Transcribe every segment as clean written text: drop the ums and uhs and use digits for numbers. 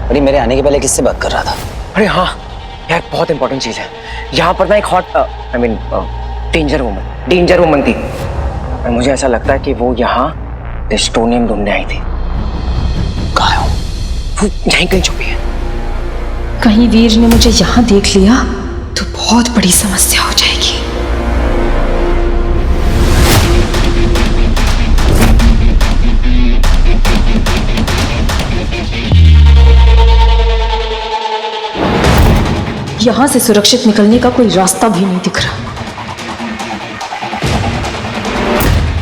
अरे मेरे आने के पहले किससे बात कर रहा था? अरे हाँ यार, बहुत इंपॉर्टेंट चीज है। यहाँ पर ना एक हॉट डेंजर वुमन थी, और मुझे ऐसा लगता है कि वो यहाँ एस्टोनियम ढूंढने आई थी। कहाँ है वो? यहीं कहीं छुपी है। कहीं वीर ने मुझे यहाँ देख लिया तो बहुत बड़ी समस्या हो जाएगी। यहाँ से सुरक्षित निकलने का कोई रास्ता भी नहीं दिख रहा।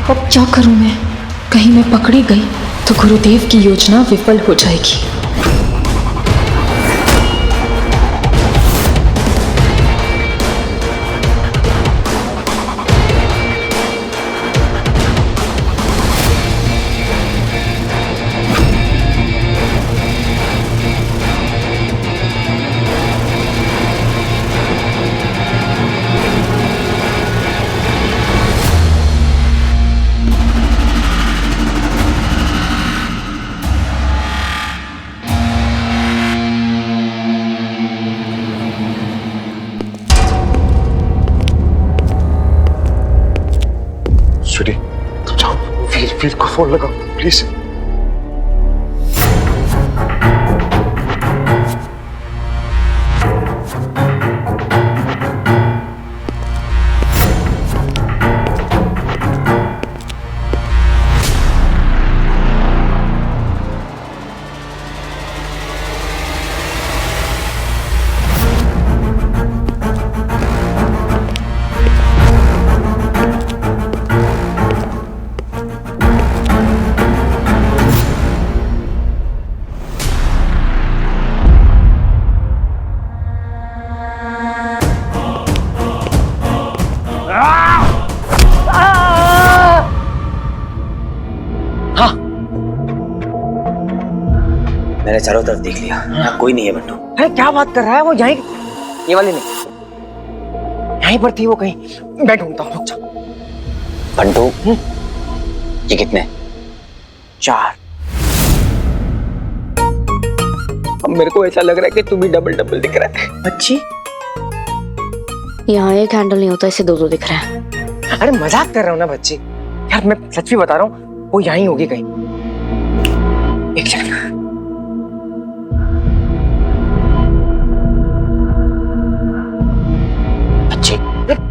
अब क्या करूं मैं? कहीं मैं पकड़ी गई तो गुरुदेव की योजना विफल हो जाएगी। स्वीटी, तुम जाओ, वीर को फोन लगाओ प्लीज। मैंने चारों तरफ देख लिया, यहाँ कोई नहीं है बंटू। अरे क्या बात कर रहा है? वो यहीं, ये वाली नहीं, यहीं पर थी वो कहीं। मैं ढूंढता हूँ, रुक जा। बंटू, ये कितने? 4। अब मेरे को ऐसा लग रहा है कि तू भी डबल दिख रहा है। अच्छी, यहाँ एक हैंडल नहीं होता, इसे 2 दिख रहा है। अरे मजाक कर रहा हूँ ना बच्ची। यार मैं सच भी बता रहा हूँ, वो यहीं होगी कहीं। एक सेकंड।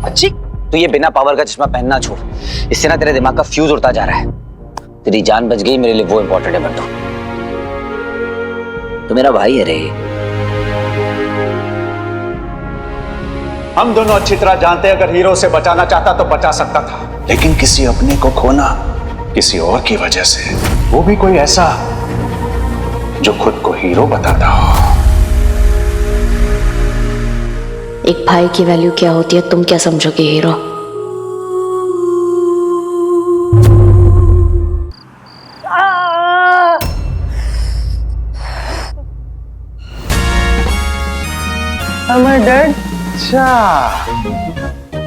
अच्छी, तू ये बिना पावर का चश्मा पहनना छोड़, इससे ना तेरे दिमाग का फ्यूज उड़ता जा रहा है। तेरी जान बच गई, मेरे लिए वो इंपॉर्टेंट है बंटू। तो मेरा भाई है रे। हम दोनों अच्छी तरह जानते हैं, अगर हीरो से बचाना चाहता तो बचा सकता था, लेकिन किसी अपने को खोना किसी और की वजह से, वो भी कोई ऐसा जो खुद को हीरो बताता हो। एक भाई की वैल्यू क्या होती है तुम क्या समझोगे हीरो? डैड, अच्छा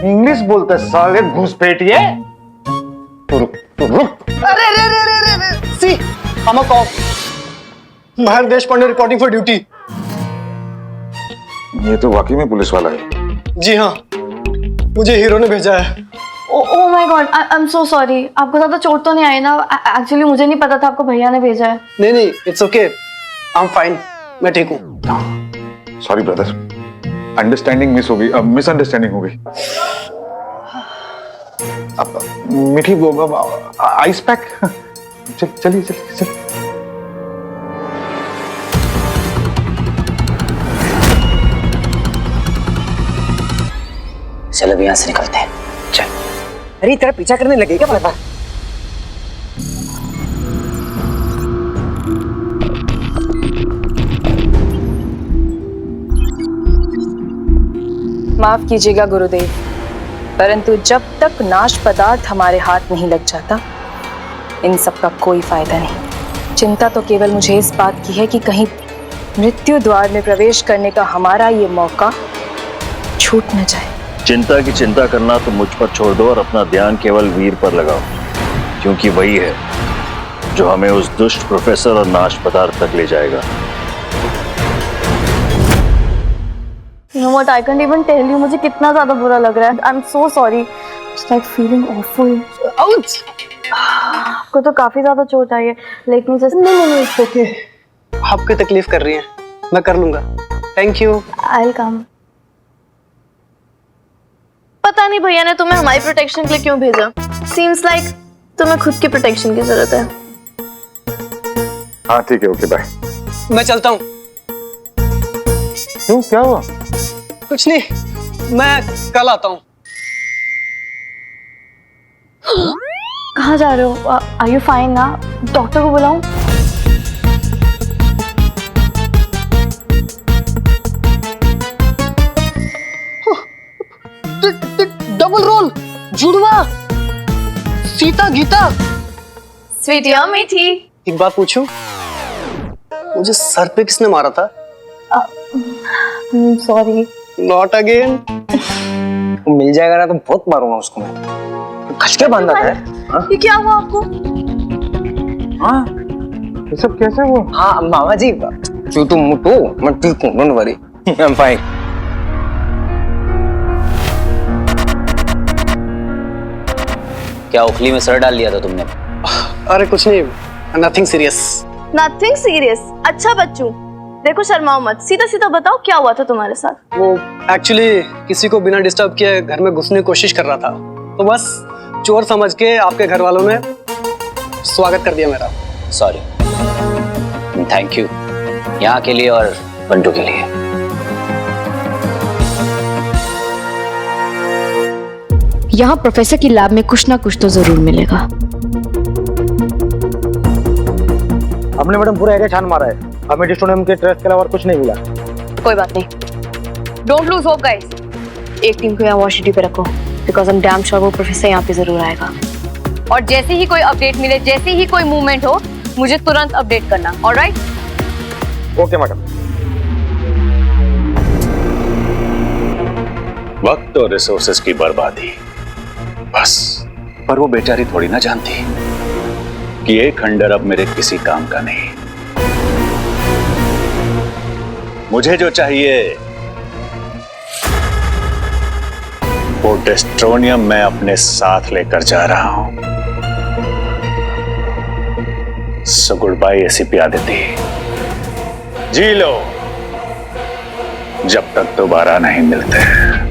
इंग्लिश बोलते साले घुसपैठिए। रुक। अरे see, I'm a cop. Mehar Deshpande reporting for duty. ये तो वाकई में पुलिस वाला है। जी हाँ, मुझे हीरो ने भेजा है। Oh my God, I am so sorry. आपको ज्यादा चोट तो नहीं आई ना? एक्चुअली मुझे नहीं पता था आपको भैया ने भेजा है। नहीं, it's okay, I am fine, मैं ठीक हूँ। सॉरी ब्रदर, अंडरस्टैंडिंग मिस हो गई, मिसअंडरस्टैंडिंग हो गई। अब मीठी आइस पैक, चलिए। चलो अब यहाँ से निकलते हैं, चल। अरे तेरा पीछा करने लगेगा बार बार। माफ कीजिएगा गुरुदेव, परंतु जब तक नाश पदार्थ हमारे हाथ नहीं लग जाता, इन सब का कोई फायदा नहीं। चिंता तो केवल मुझे इस बात की है कि कहीं मृत्यु द्वार में प्रवेश करने का हमारा ये मौका छूट न जाए। चिंता की चिंता करना तो मुझ पर छोड़ दो और अपना ध्यान केवल वीर पर लगाओ, क्योंकि वही है जो हमें उस दुष्ट प्रोफेसर और नाश पदार्थ तक ले जाएगा। You know what? I can't even tell you मुझे कितना ज़्यादा बुरा लग रहा है. I'm so sorry. It's like feeling awful. Ouch! आपको तो काफी ज़्यादा चोट आई है. Let me just. No, it's okay. आपकी तकलीफ कर रही हैं, मैं कर लूंगा. Thank you. I'll come. पता नहीं भैया ने तुम्हें हमारी प्रोटेक्शन के लिए क्यों भेजा. Seems like तुम्हें खुद की प्रोटेक्शन की जरूरत है. हाँ ठीक है, ओके बाय। मैं चलता हूँ. क्यों, क्या हुआ? कुछ नहीं, मैं कल आता हूँ. कहाँ जा रहे हो? Are you fine ना? डॉक्टर को बुलाऊं? डबल रोल, जुड़वा, सीता गीता. स्वीटी और मीठी. एक बात पूछूं? मुझे सर पे किसने मारा था? सॉरी. Not again. मिल जाएगा ना तो बहुत मारूंगा उसको मैं. कस के बांधा था? ये क्या हुआ आपको? हाँ, ये सब कैसे हुआ? हाँ मामा जी, चूटू मुटू मैं ठीक हूँ, don't worry, I am fine. क्या उखली में सर डाल लिया था तुमने? अरे कुछ नहीं, नथिंग सीरियस. Nothing serious. अच्छा बच्चों, देखो शर्माओ मत, सीधा सीधा बताओ क्या हुआ था तुम्हारे साथ. वो एक्चुअली किसी को बिना डिस्टर्ब किए घर में घुसने की कोशिश कर रहा था, तो बस चोर समझ के आपके घर वालों ने स्वागत कर दिया मेरा. सॉरी. थैंक यू यहाँ के लिए और बंटू के लिए. यहाँ प्रोफेसर की लैब में कुछ ना कुछ तो जरूर मिलेगा. हमने मैडम पूरा एरिया छान मारा है, हमें डिस्टोनियम के ट्रेस के अलावा कुछ नहीं मिला. कोई बात नहीं. Don't lose hope guys. एक टीम को यहाँ वॉशिटी पे रखो, बिकॉज I'm damn sure वो प्रोफेसर यहाँ पे जरूर आएगा. और जैसे ही कोई अपडेट मिले, जैसे ही कोई मूवमेंट हो, मुझे तुरंत अपडेट करना. ऑलराइट? Okay madam. वक्त और रिसोर्सेस की बर्बादी बस. पर वो बेचारी थोड़ी ना जानती कि ये खंडर अब मेरे किसी काम का नहीं. मुझे जो चाहिए वो डेस्ट्रोनियम मैं अपने साथ लेकर जा रहा हूं. So good bye ACP Aditya. जी लो, जब तक दोबारा नहीं मिलते.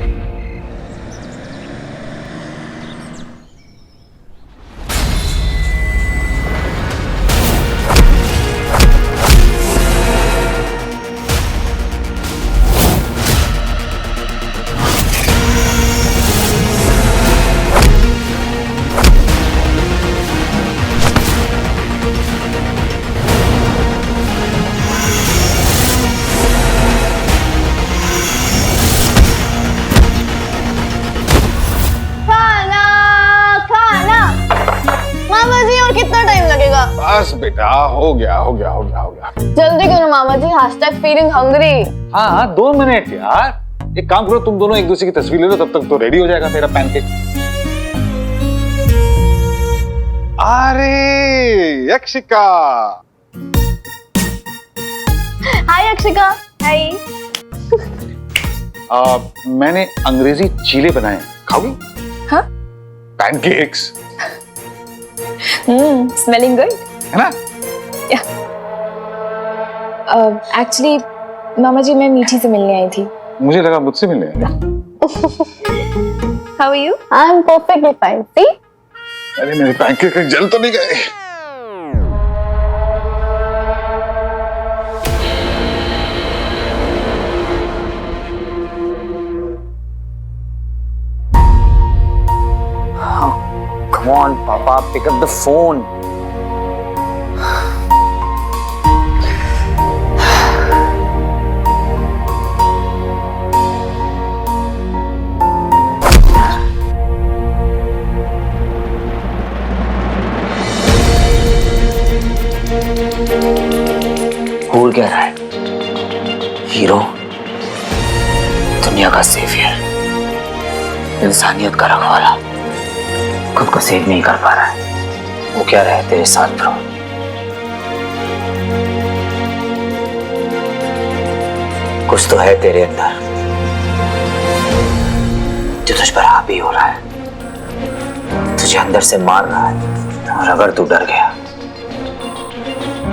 कितना टाइम लगेगा? बस बेटा, हो गया. जल्दी करो मामा जी. #feeling hungry. हाँ 2 मिनट यार. एक काम करो, तुम दोनों एक दूसरे की तस्वीर ले लो, तब तक तो रेडी हो जाएगा मेरा पैनकेक. अरे यक्षिका. हाय यक्षिका. हाय. मैंने अंग्रेजी चीले बनाए, खाओगी? हाँ? पैनकेक्स. Smelling good. है ना? एक्चुअली मामा जी, मैं मीठी से मिलने आई थी. मुझे लगा मुझसे मिलने आए. How are you? I'm perfectly fine. See? अरे मेरे पैनकेक कहीं जल तो नहीं गए? Come on, Papa, pick up the phone. भूल क्या रहा है? हीरो, दुनिया का सेवियर, इंसानियत का रखवाला, खुद को सेव नहीं कर पा रहा है. वो क्या रहे तेरे साथ ब्रो? कुछ तो है तेरे अंदर तुझ पर हावी हो रहा है, तुझे अंदर से मार रहा है, और अगर तू डर गया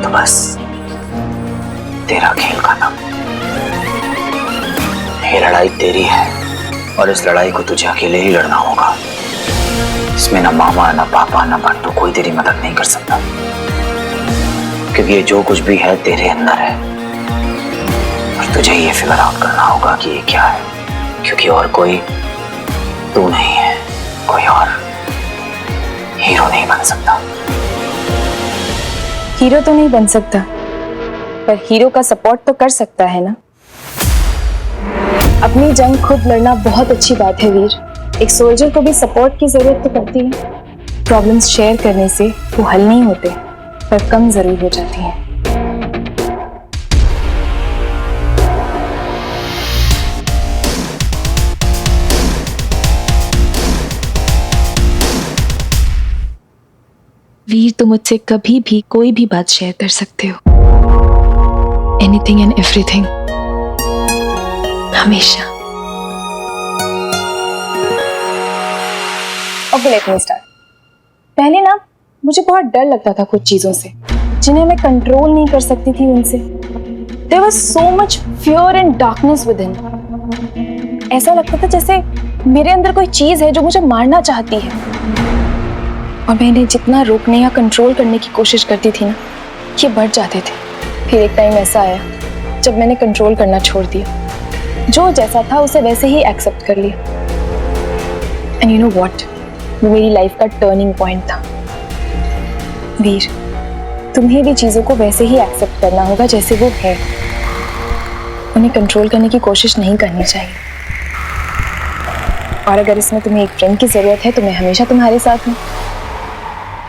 तो बस तेरा खेल खत्म। ये लड़ाई तेरी है और इस लड़ाई को तुझे अकेले ही लड़ना होगा। इसमें ना मामा, ना पापा, ना बंटू कोई तेरी मदद नहीं कर सकता, क्योंकि ये जो कुछ भी है तेरे अंदर है और तुझे ये फिगर आउट करना होगा कि ये क्या है, क्योंकि और कोई तू नहीं है, कोई और हीरो नहीं बन सकता। हीरो तो नहीं बन सकता, पर हीरो का सपोर्ट तो कर सकता है ना। अपनी जंग खुद लड़ना बहुत अच्छी बात है वीर। एक सोल्जर को भी सपोर्ट की जरूरत तो पड़ती है। प्रॉब्लम्स शेयर करने से वो हल नहीं होते, पर कम जरूर हो जाती हैं। वीर, तुम मुझसे कभी भी कोई भी बात शेयर कर सकते हो। एनीथिंग एंड एवरीथिंग, हमेशा। Okay, let me start. पहले ना मुझे बहुत डर लगता था कुछ चीजों से, जिन्हें मैं कंट्रोल नहीं कर सकती थी उनसे। There was so much fear and darkness within. ऐसा लगता था जैसे मेरे अंदर कोई चीज है जो मुझे मारना चाहती है, और मैं इन्हें जितना रोकने या कंट्रोल करने की कोशिश करती थी ना, ये बढ़ जाते थे। फिर एक टाइम ऐसा आया जब मैंने कंट्रोल करना छोड़ दिया, जो जैसा था उसे वैसे ही एक्सेप्ट कर लिया। एंड यू नो व्हाट, वो मेरी लाइफ का टर्निंग पॉइंट था। वीर, तुम्हें भी चीजों को वैसे ही एक्सेप्ट करना होगा जैसे वो है। उन्हें कंट्रोल करने की कोशिश नहीं करनी चाहिए। और अगर इसमें तुम्हें एक फ्रेंड की जरूरत है तो मैं हमेशा तुम्हारे साथ हूँ।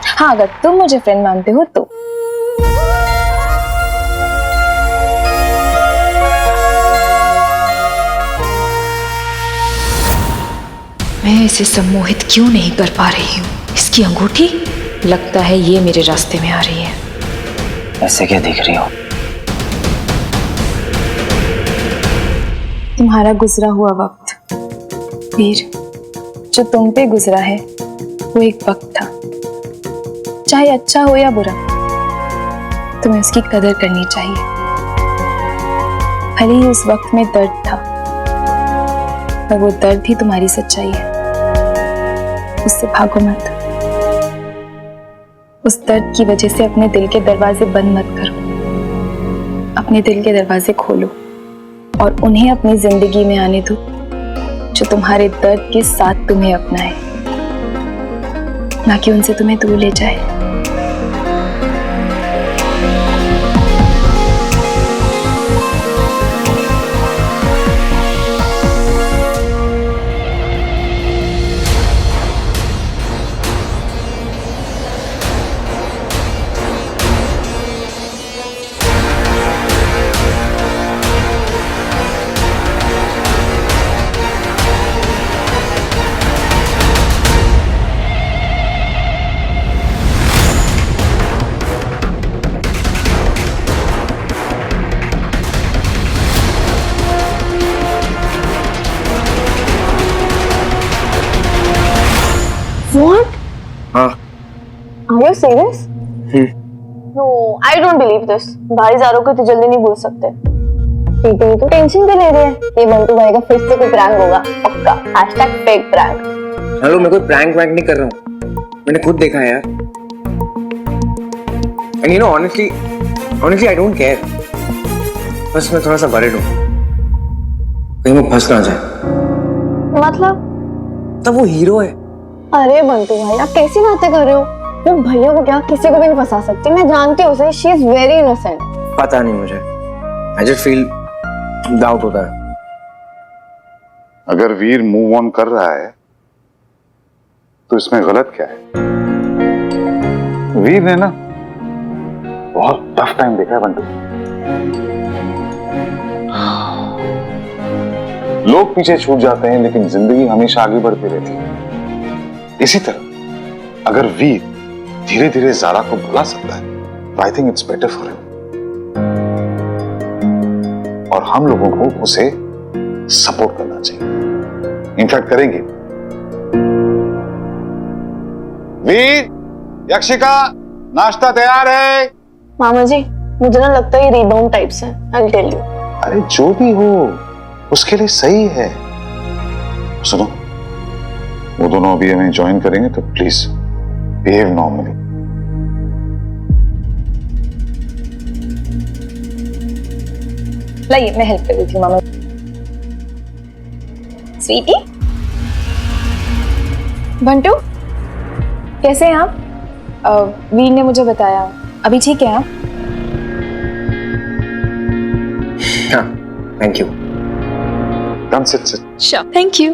हाँ, अगर तुम मुझे फ्रेंड मानते हो तो। मैं इसे सम्मोहित क्यों नहीं कर पा रही हूँ? इसकी अंगूठी, लगता है ये मेरे रास्ते में आ रही है। ऐसे क्या देख रही हो? तुम्हारा गुजरा हुआ वक्त वीर, जो तुम पे गुजरा है वो एक वक्त था। चाहे अच्छा हो या बुरा, तुम्हें उसकी कदर करनी चाहिए। भले ही उस वक्त में दर्द था, पर वो दर्द ही तुम्हारी सच्चाई है। उससे भागो मत। उस दर्द की वजह से अपने दिल के दरवाजे बंद मत करो। अपने दिल के दरवाजे खोलो और उन्हें अपनी जिंदगी में आने दो जो तुम्हारे दर्द के साथ तुम्हें अपनाए, ना कि उनसे तुम्हें दूर ले जाए। What? हाँ। Are you serious? No, I don't believe this. भाई ज़ारो को तो जल्दी नहीं भूल सकते। ठीक है, तो टेंशन क्यों ले रही है? ये बंटू भाई का फिर से कोई प्रैंक होगा, पक्का। #fake prank. हेलो, मैं कोई प्रैंक वैंक नहीं कर रहा हूँ, मैंने खुद देखा है यार। And you know, honestly I don't care. बस मैं थोड़ा सा worried हूँ, कहीं वो फंस ना जाए। मतलब? तब वो हीरो है। अरे बंटू भाई, आप कैसी बातें कर रहे हो? मैं भैया को क्या किसी को भी नहीं फंसा सकती। मैं जानती हूँ उसे, शी इज वेरी इनोसेंट। पता नहीं मुझे, आई जस्ट फील डाउट होता है। अगर वीर मूव ऑन कर रहा है तो इसमें गलत क्या है? वीर ने ना बहुत टफ टाइम देखा है बंटू। लोग पीछे छूट जाते हैं लेकिन जिंदगी हमेशा आगे बढ़ती रहती है। इसी तरह अगर वीर धीरे धीरे ज़ारा को बुला सकता है, I think it's better for him. और हम लोगों को उसे सपोर्ट करना चाहिए, इनफैक्ट करेंगे वीर, यक्षिका, नाश्ता तैयार है। मामा जी, मुझे ना लगता है ये रीबाउंड टाइप्स है। I'll tell you। अरे जो भी हो उसके लिए सही है। सुनो, वो दोनों अभी हमें ज्वाइन करेंगे तो प्लीज बिहेव नॉर्मली। लाइए, मैं हेल्प कर देती हूँ मामा। स्वीटी, बंटू, कैसे हैं आप? वीर ने मुझे बताया, अभी ठीक है आप? हाँ, thank you. Come sit. Sure, thank you.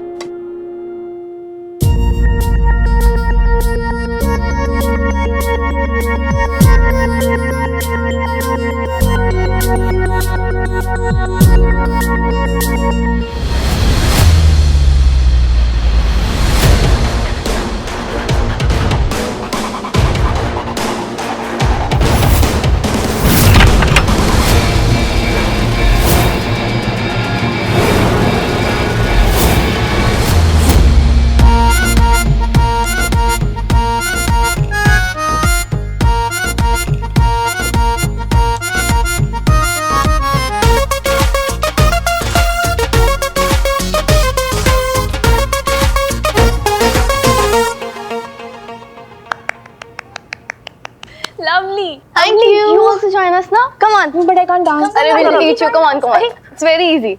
Lovely. Thank you. You also join us now? Come on. But I can't dance. Arey, we'll teach you. Come on, come on. It's very easy.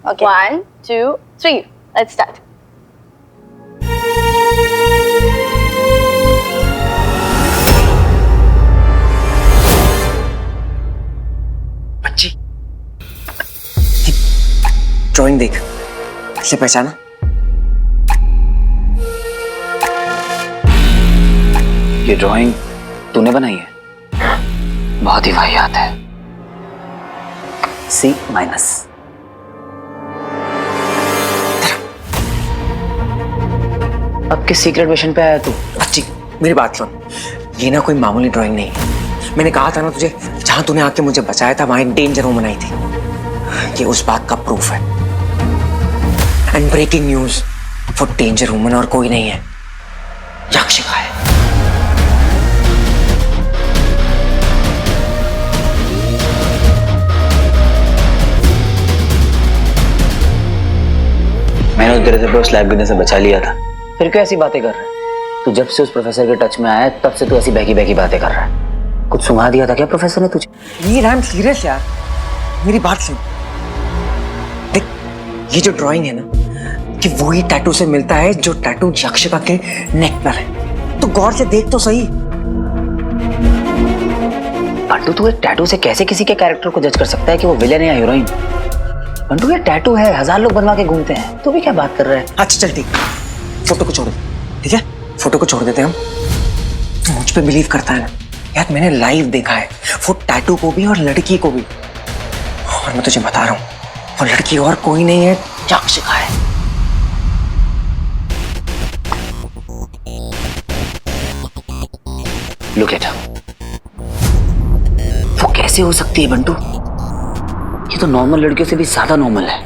Okay. 1, 2, 3. Let's start. बच्ची, drawing देख, इसे पहचाना? ये drawing तूने बनाई है? बहुत ही वाहियात है। C-। अब किस सीक्रेट मिशन पे आया तू? बच्ची, मेरी बात सुन, ये ना कोई मामूली ड्राइंग नहीं है। मैंने कहा था ना तुझे, जहां तूने आके मुझे बचाया था वहां एक डेंजर वुमन आई थी। ये उस बात का प्रूफ है। एंड ब्रेकिंग न्यूज, वो डेंजर वुमन और कोई नहीं है, यक्षिका है। मैंने उस दरअसल को स्लैब गिरने से बचा लिया था। फिर क्यों ऐसी बातें कर रहा है? तू जब से उस प्रोफेसर के टच में आया है तब से तू ऐसी बहकी बहकी बातें कर रहा है। कुछ सुना दिया था क्या प्रोफेसर ने तुझे? वीर, आई एम सीरियस यार, मेरी बात सुन। देख, ये जो ड्राइंग है ना, कि वही टैटू से मिलता है जो टैटू यक्षिका के नेक पर है। तो गौर से देख तो सही। बंटू, तू एक टैटू से कैसे किसी के कैरेक्टर को जज कर सकता है कि वो विलेन है या हीरोइन? बंटू, ये टैटू है, 1000 लोग बनवा के घूमते हैं, तू भी क्या बात कर रहा है? अच्छा चल ठीक, फोटो को छोड़ दे, ठीक है? फोटो को छोड़ देते हम। तू मुझ पे बिलीव करता है ना यार, मैंने लाइव देखा है वो टैटू को भी और लड़की को भी। और मैं तुझे बता रहा हूँ, वो लड़की और कोई नहीं है, यक्षिका है। Look at her. वो कैसे हो सकती है बंटू? ये तो नॉर्मल लड़कियों से भी ज्यादा नॉर्मल है,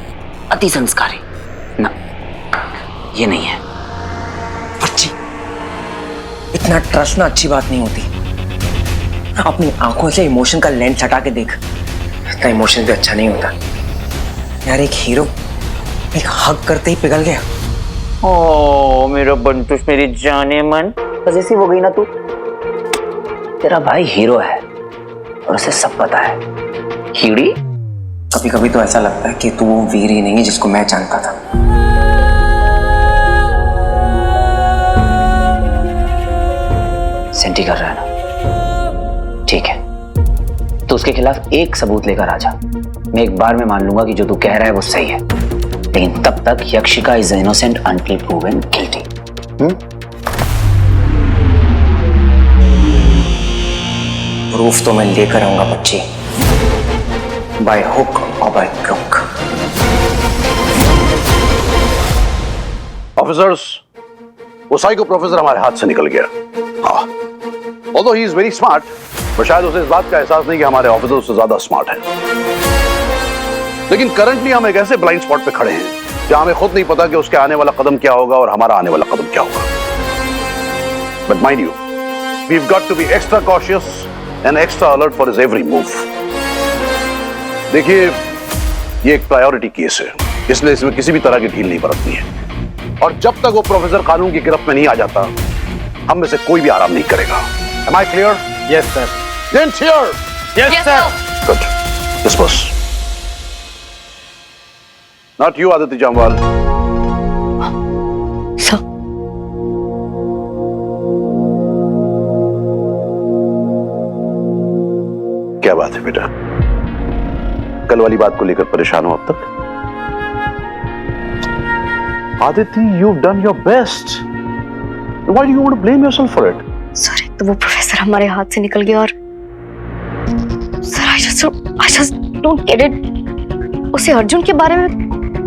अति संस्कारी। ना, ये नहीं है। बच्ची, इतना ट्रस्ट ना अच्छी बात नहीं होती। अपनी आंखों से इमोशन का लेंस हटा के देख, इतना इमोशन भी अच्छा नहीं होता यार। एक हीरो एक हग करते ही पिघल गया। ओ मेरा बंटू, मेरी जाने मन, बस ऐसी हो गई ना तू। तेरा भाई हीरो है और उसे सब पता है। कीड़ी, कभी कभी तो ऐसा लगता है कि तू वो वीर ही नहीं है जिसको मैं जानता था। सेंटी कर रहा है ना? ठीक है, तो उसके खिलाफ एक सबूत लेकर आ जा। मैं एक बार में मान लूंगा कि जो तू कह रहा है वो सही है, लेकिन तब तक Yakshika is innocent until proven guilty. Proof तो मैं लेकर आऊंगा बच्ची, बाय हुक और बाय क्रुक। ऑफिसर्स, वो साइको प्रोफेसर हमारे हाथ से निकल गया। हाँ, although he is very smart, पर शायद उसे इस बात का एहसास नहीं कि हमारे ऑफिसर उससे ज्यादा स्मार्ट हैं। लेकिन करंटली हम एक ऐसे ब्लाइंड स्पॉट पे खड़े हैं जहां हमें खुद नहीं पता कि उसके आने वाला कदम क्या होगा और हमारा आने वाला कदम क्या होगा। But mind you, we've got to be extra cautious and extra alert for his every move. देखिए, ये एक प्रायोरिटी केस है, इसलिए इसमें किसी भी तरह की ढील नहीं बरतनी है। और जब तक वो प्रोफेसर कानून की गिरफ्त में नहीं आ जाता, हम में से कोई भी आराम नहीं करेगा। Am I clear? Yes sir. Then cheer. Yes sir. Good. Disperse. Not you, Aditi Jamwal. Sir क्या बात है बेटा? कल वाली बात को लेकर परेशान हो अब तक? Aditi, you've done your best. Why do you want to blame yourself for it? Sir तो वो प्रोफेसर हमारे हाथ से निकल गया और sir I just don't get it. उसे अर्जुन के बारे में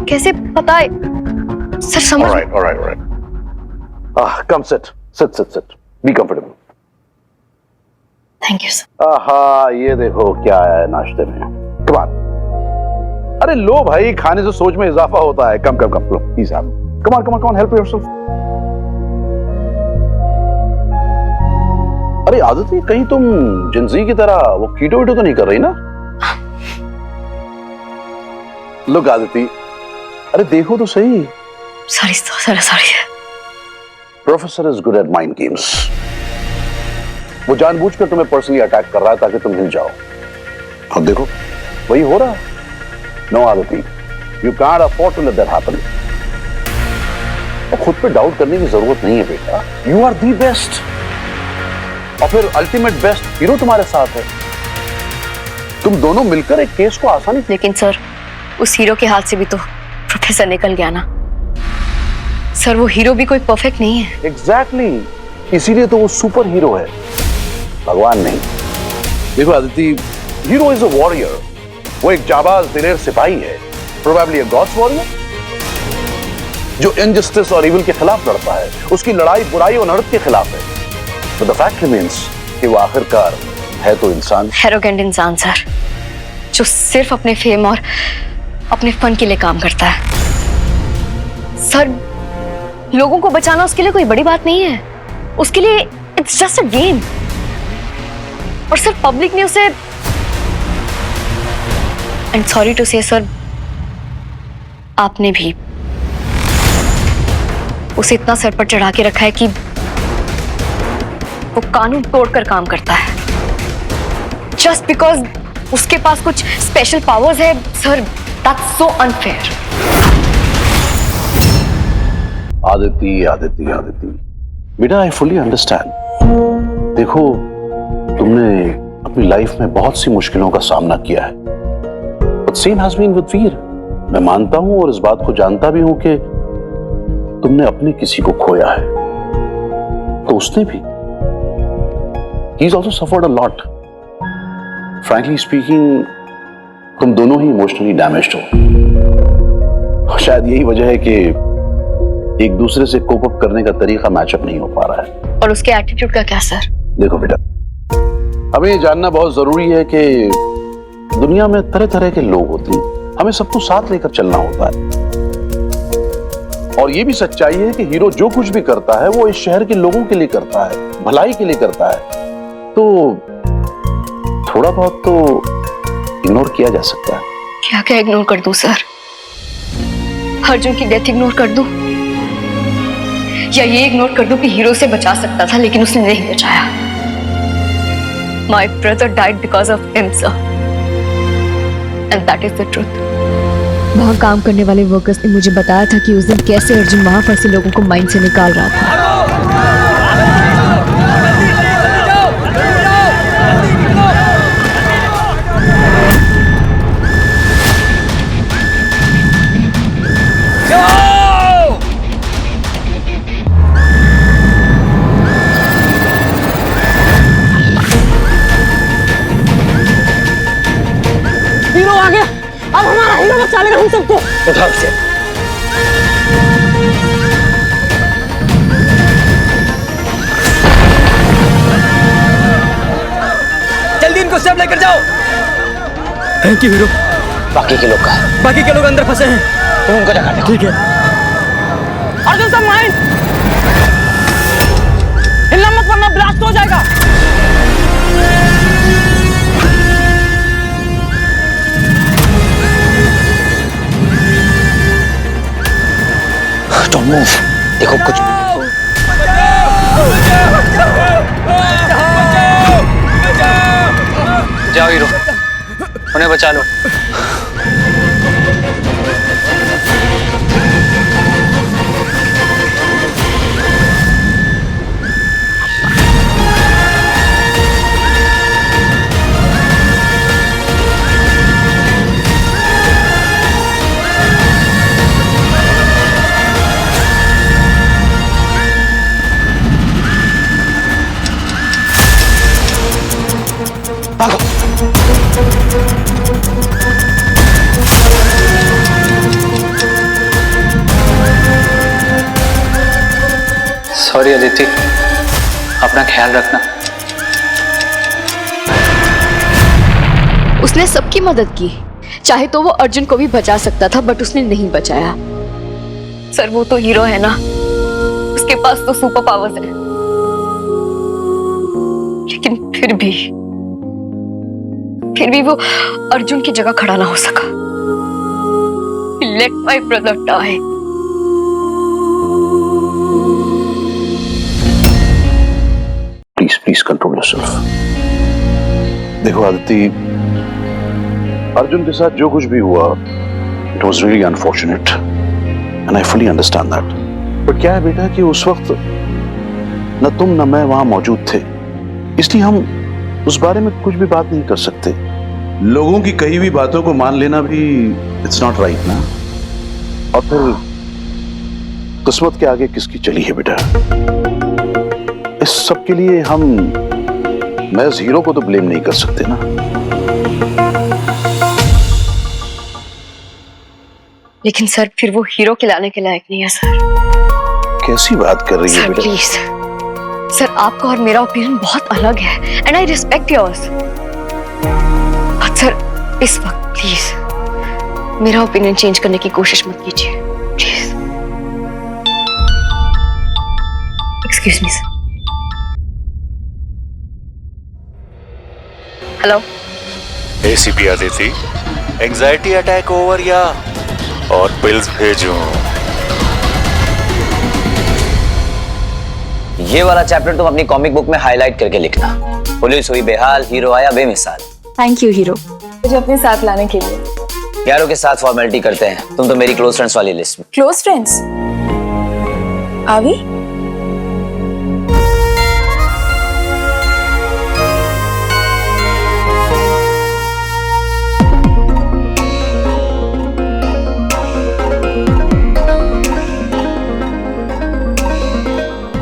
कैसे पता है? सर समझ All right. Come sit. Sit. Be comfortable. Thank you sir. आहा, ये देखो क्या है नाश्ते में। Come on. अरे लो भाई, खाने से सोच में इजाफा होता है। कम लो, प्लीज आप। Come on, help yourself. अरे आदिति, कहीं तुम जिंजी की तरह वो कीटो वीटो तो नहीं कर रही ना? Look आदिति, अरे देखो तो सही। Sorry. Professor is good at mind games. वो जानबूझकर तुम्हें पर्सनली अटैक कर रहा है ताकि तुम हिल जाओ। अब देखो, वही हो रहा। No Aditi, you can't afford to let that happen. और खुद पे डाउट करने की जरूरत नहीं है बेटा। यू आर दी बेस्ट, और फिर अल्टीमेट बेस्ट हीरो तुम्हारे साथ है। तुम दोनों मिलकर एक केस को आसानी से। लेकिन सर उस हीरो के हाथ से भी तो प्रोफेसर निकल गया ना। सर वो हीरो भी कोई परफेक्ट नहीं है। एग्जैक्टली, इसीलिए तो वो सुपर हीरो है, भगवान नहीं। देखो Aditi, hero is a warrior. वो एक जाबाज दिलेर सिपाही है, प्रोबेबली अ गॉड्स वॉरियर, जो इनजस्टिस और इविल के खिलाफ लड़ता है। उसकी लड़ाई बुराई और नरक के खिलाफ है। But the fact remains कि वो आखिरकार है तो इंसान। एरोगेंट इंसान सर, जो सिर्फ अपने फेम और अपने फन के लिए काम करता है। सर लोगों को बचाना उसके लिए कोई बड़ी बात नहीं है, उसके लिए इट्स जस्ट अ गेम। और सर पब्लिक ने उसे, एंड सॉरी टू से सर, आपने भी उसे इतना सर पर चढ़ा के रखा है कि वो कानून तोड़कर काम करता है जस्ट बिकॉज उसके पास कुछ स्पेशल पावर्स है। Sir that's so unfair. Aditi बेटा, आई फुली अंडरस्टैंड। देखो, तुमने अपनी लाइफ में बहुत सी मुश्किलों का सामना किया है, but same has been with Veer. मैं मानता हूं और इस बात को जानता भी हूं कि तुमने अपने किसी को खोया है, तो उसने भी। He's also suffered a lot. Frankly speaking, तुम दोनों ही इमोशनली डैमेज्ड हो। शायद यही वजह है कि एक दूसरे से कोप अप करने का तरीका मैचअप नहीं हो पा रहा है। और उसके एटीट्यूड का क्या सर? देखो बेटा, हमें ये जानना बहुत जरूरी है कि दुनिया में तरह तरह के लोग होते हैं, हमें सबको साथ लेकर चलना होता है। और ये भी सच्चाई है कि हीरो जो कुछ भी करता है वो इस शहर के लोगों के लिए करता है, भलाई के लिए करता है। तो थोड़ा बहुत तो इग्नोर किया जा सकता है। क्या क्या इग्नोर कर दूं सर? अर्जुन की डेथ इग्नोर कर दूं, या ये इग्नोर कर दूं कि हीरो से बचा सकता था लेकिन उसने नहीं बचाया? My brother died because of him sir, and that is the truth. वहाँ काम करने वाले वर्कर्स ने मुझे बताया था कि उस दिन कैसे अर्जुन वहाँ फंसे लोगों को माइंड से निकाल रहा था। हीरो आ गया, अब हमारा हीरो बचा लेगा हम सबको। उधर से जल्दी इनको स्टेप लेकर जाओ। Thank you hero. बाकी के लोग का है। बाकी के लोग अंदर फंसे हैं, तुम उनको जगा दो। ठीक है। अर्जुन सब माइंड, हिलना सब ब्लास्ट हो जाएगा। Don't move. देखो कुछ जाओ हीरो, उन्हें बचा लो। सॉरी अदिति, अपना ख्याल रखना। उसने सबकी मदद की, चाहे तो वो अर्जुन को भी बचा सकता था, बट उसने नहीं बचाया। सर वो तो हीरो है ना, उसके पास तो सुपर पावर्स है, लेकिन फिर भी वो अर्जुन की जगह खड़ा ना हो सका। Let my brother die. Please control yourself. देखो आदिति, अर्जुन के साथ जो कुछ भी हुआ, it was really unfortunate and I fully understand that. But क्या है बेटा कि उस वक्त न तुम न मैं वहां मौजूद थे, इसलिए हम उस बारे में कुछ भी बात नहीं कर सकते। लोगों की कही हुई बातों को मान लेना भी इट्स नॉट राइट ना। और फिर किस्मत के आगे किसकी चली है बेटा। इस सब के लिए हम महज हीरो को तो ब्लेम नहीं कर सकते ना। लेकिन सर फिर वो हीरो खिलाने के लायक नहीं है सर। कैसी बात कर रही है सर बेटा? प्लीज सर, आपका और मेरा ओपिनियन बहुत अलग है and I respect yours. Sir इस वक्त प्लीज मेरा ओपिनियन चेंज करने की कोशिश मत कीजिए please. Excuse me sir. Hello ACP Aditi, anxiety attack over या और पिल्स भेजूं? ये वाला चैप्टर तुम अपनी कॉमिक बुक में हाईलाइट करके लिखना। पुलिस हुई बेहाल, हीरो आया बेमिसाल। Thank you hero. मुझे अपने साथ लाने के लिए। यारों के साथ फॉर्मेलिटी करते हैं, तुम तो मेरी क्लोज फ्रेंड्स वाली लिस्ट में। Close friends? आवी?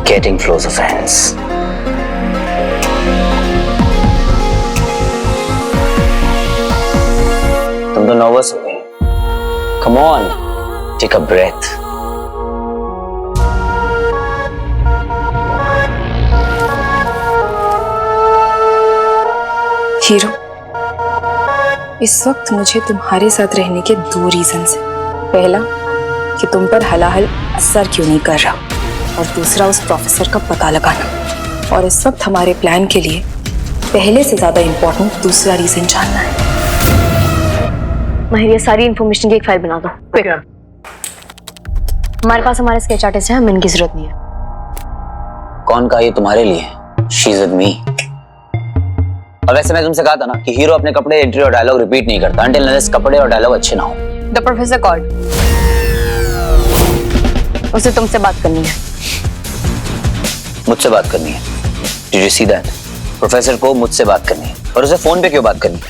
Getting closer friends. तुम तो नर्वस हो गई। Come on, take a breath. Hero, इस वक्त मुझे तुम्हारे साथ रहने के 2 रीजंस हैं। पहला कि तुम पर हलाहल असर क्यों नहीं कर रहा, और दूसरा उस प्रोफेसर का पता लगाना। और इस वक्त हमारे प्लान के लिए पहले से ज्यादा इंपॉर्टेंट दूसरा रीजन जानना है। माहिर, ये सारी इन्फॉर्मेशन की एक फाइल बना दो क्विक। हमारे पास हमारे स्केच आर्टिस्ट हैं, हमें इनकी जरूरत नहीं है। कौन कहा ये तुम्हारे लिए? She's with me. और वैसे मैं तुमसे कहा था ना कि हीरो अपने कपड़े, एंट्री और डायलॉग रिपीट नहीं करता until unless कपड़े और डायलॉग अच्छे ना हो। द प्रोफेसर कॉल्ड, उसे तुमसे बात करनी है। मुझसे बात करनी है? Did you see that? Professor को मुझसे बात करनी है, और उसे फोन पे क्यों बात करनी है?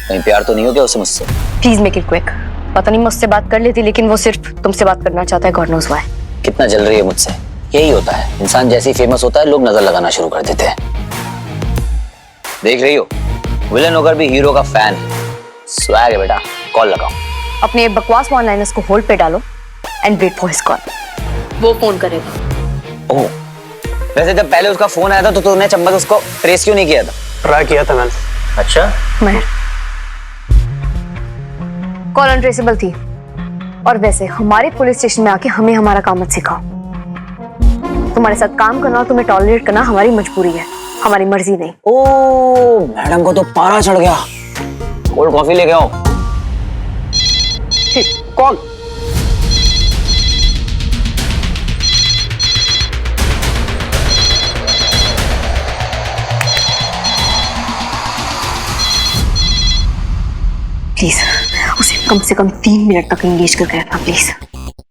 कहीं प्यार तो नहीं हो गया उसे मुझसे? Please make it quick. पता नहीं मुझसे बात कर लेती, लेकिन वो सिर्फ तुमसे बात करना चाहता है, गॉड नोस व्हाई। कितना जल रही है मुझसे? यही होता है, इंसान जैसे ही फेमस होता है लोग नजर लगाना शुरू कर देते हैं। देख रही हो, विलन होकर भी हीरो का फैन है। स्वैग है बेटा। कॉल लगाओ। अपने बकवास वन लाइनर्स को होल्ड पे डालो and wait for his call. वो फोन करेगा। ओह, वैसे जब पहले उसका फोन आया था तो तूने चंबक उसको ट्रेस क्यों नहीं किया था? ट्राई किया था मैंने। अच्छा, मैं कॉल अनट्रेसेबल थी। और वैसे हमारे पुलिस स्टेशन में आके हमें हमारा काम मत सिखाओ। तुम्हारे साथ काम करना और तुम्हें टॉलरेट करना हमारी मजबूरी है, हमारी मर्जी नहीं। ओ मैडम को तो पारा चढ़ गया। कोल्ड कॉफी लेके आओ। कौन? प्लीज उसे कम से कम 3 मिनट तक एंगेज करके रखना प्लीज।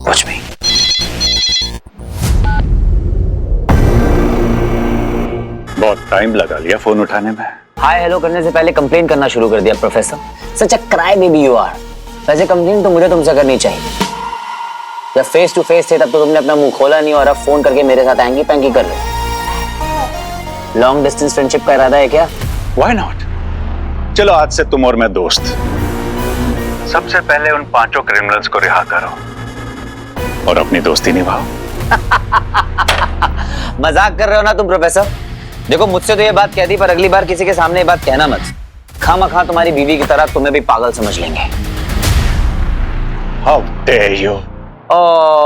कुछ भी। बहुत टाइम लगा लिया फोन उठाने में। हाय हेलो करने से पहले कंप्लेन करना शुरू कर दिया professor. Such a cry baby you are. वैसे कंप्लेन तो मुझे तुमसे करनी चाहिए। जब फेस टू फेस थे तब तो तुमने अपना मुंह खोला नहीं और अब फोन करके मेरे साथ एंगी पैंगी कर रहे। लॉन्ग डिस्टेंस फ्रेंडशिप का इरादा है क्या? Why not? चलो आज से तुम और मैं दोस्त। सबसे पहले उन 5 क्रिमिनल्स को रिहा करो और अपनी दोस्ती निभाओ। मजाक कर रहे हो ना तुम प्रोफेसर? देखो मुझसे तो ये बात कह दी, पर अगली बार किसी के सामने ये बात कहना मत। खामखा तुम्हारी बीवी की तरह तुम्हें भी पागल समझ लेंगे। How dare you?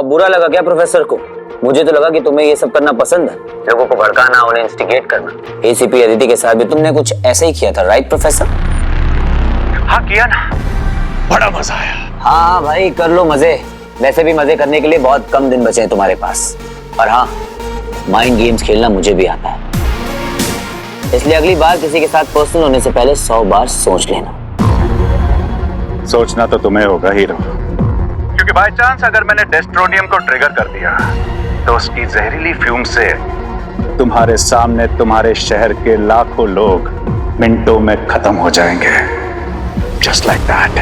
बुरा लगा क्या प्रोफेसर को? मुझे तो लगा कि तुम्हें ये सब करना पसंद है, लोगों को भड़काना, उन्हें इंस्टिगेट करना। एसीपी अदिति के साथ भी तुमने कुछ ऐसा ही किया था, राइट प्रोफेसर? हाँ किया ना, बड़ा मजा आया। हाँ भाई कर लो मजे। वैसे भी मजे करने के लिए बहुत कम दिन बचे हैं तुम्हारे पास। और हाँ, माइंड गेम्स खेलना मुझे भी आता है, इसलिए अगली बार किसी के साथ पर्सनल होने से पहले 100 बार सोच लेना। सोचना तो तुम्हें होगा हीरो, क्योंकि बाय चांस अगर मैंने डेस्ट्रोनियम को ट्रिगर कर दिया तो उसकी जहरीली फ्यूम से तुम्हारे सामने तुम्हारे शहर के लाखों लोग मिनटों में खत्म हो जाएंगे। Just like that.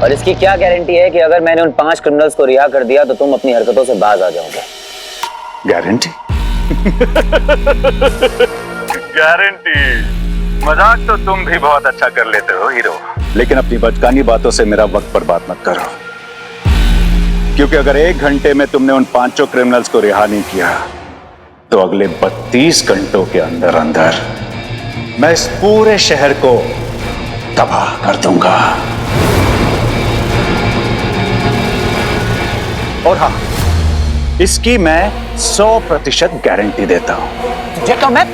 और इसकी क्या गारंटी है कि अगर मैंने उन 5 क्रिमिनल्स को रिहा कर दिया तो तुम अपनी हरकतों से बाज आ जाओगे? गारंटी? गारंटी? मजाक तो तुम भी बहुत अच्छा कर लेते हो हीरो, लेकिन अपनी बचकानी बातों से मेरा वक्त बर्बाद मत करो, क्योंकि अगर 1 घंटे में तुमने उन 5 क्रिमिनल्स को रिहा नहीं किया तो अगले 32 घंटों के अंदर अंदर मैं इस पूरे शहर को तबाह कर दूंगा। और हाँ, इसकी मैं 100% गारंटी देता हूं। तुझे तो मैं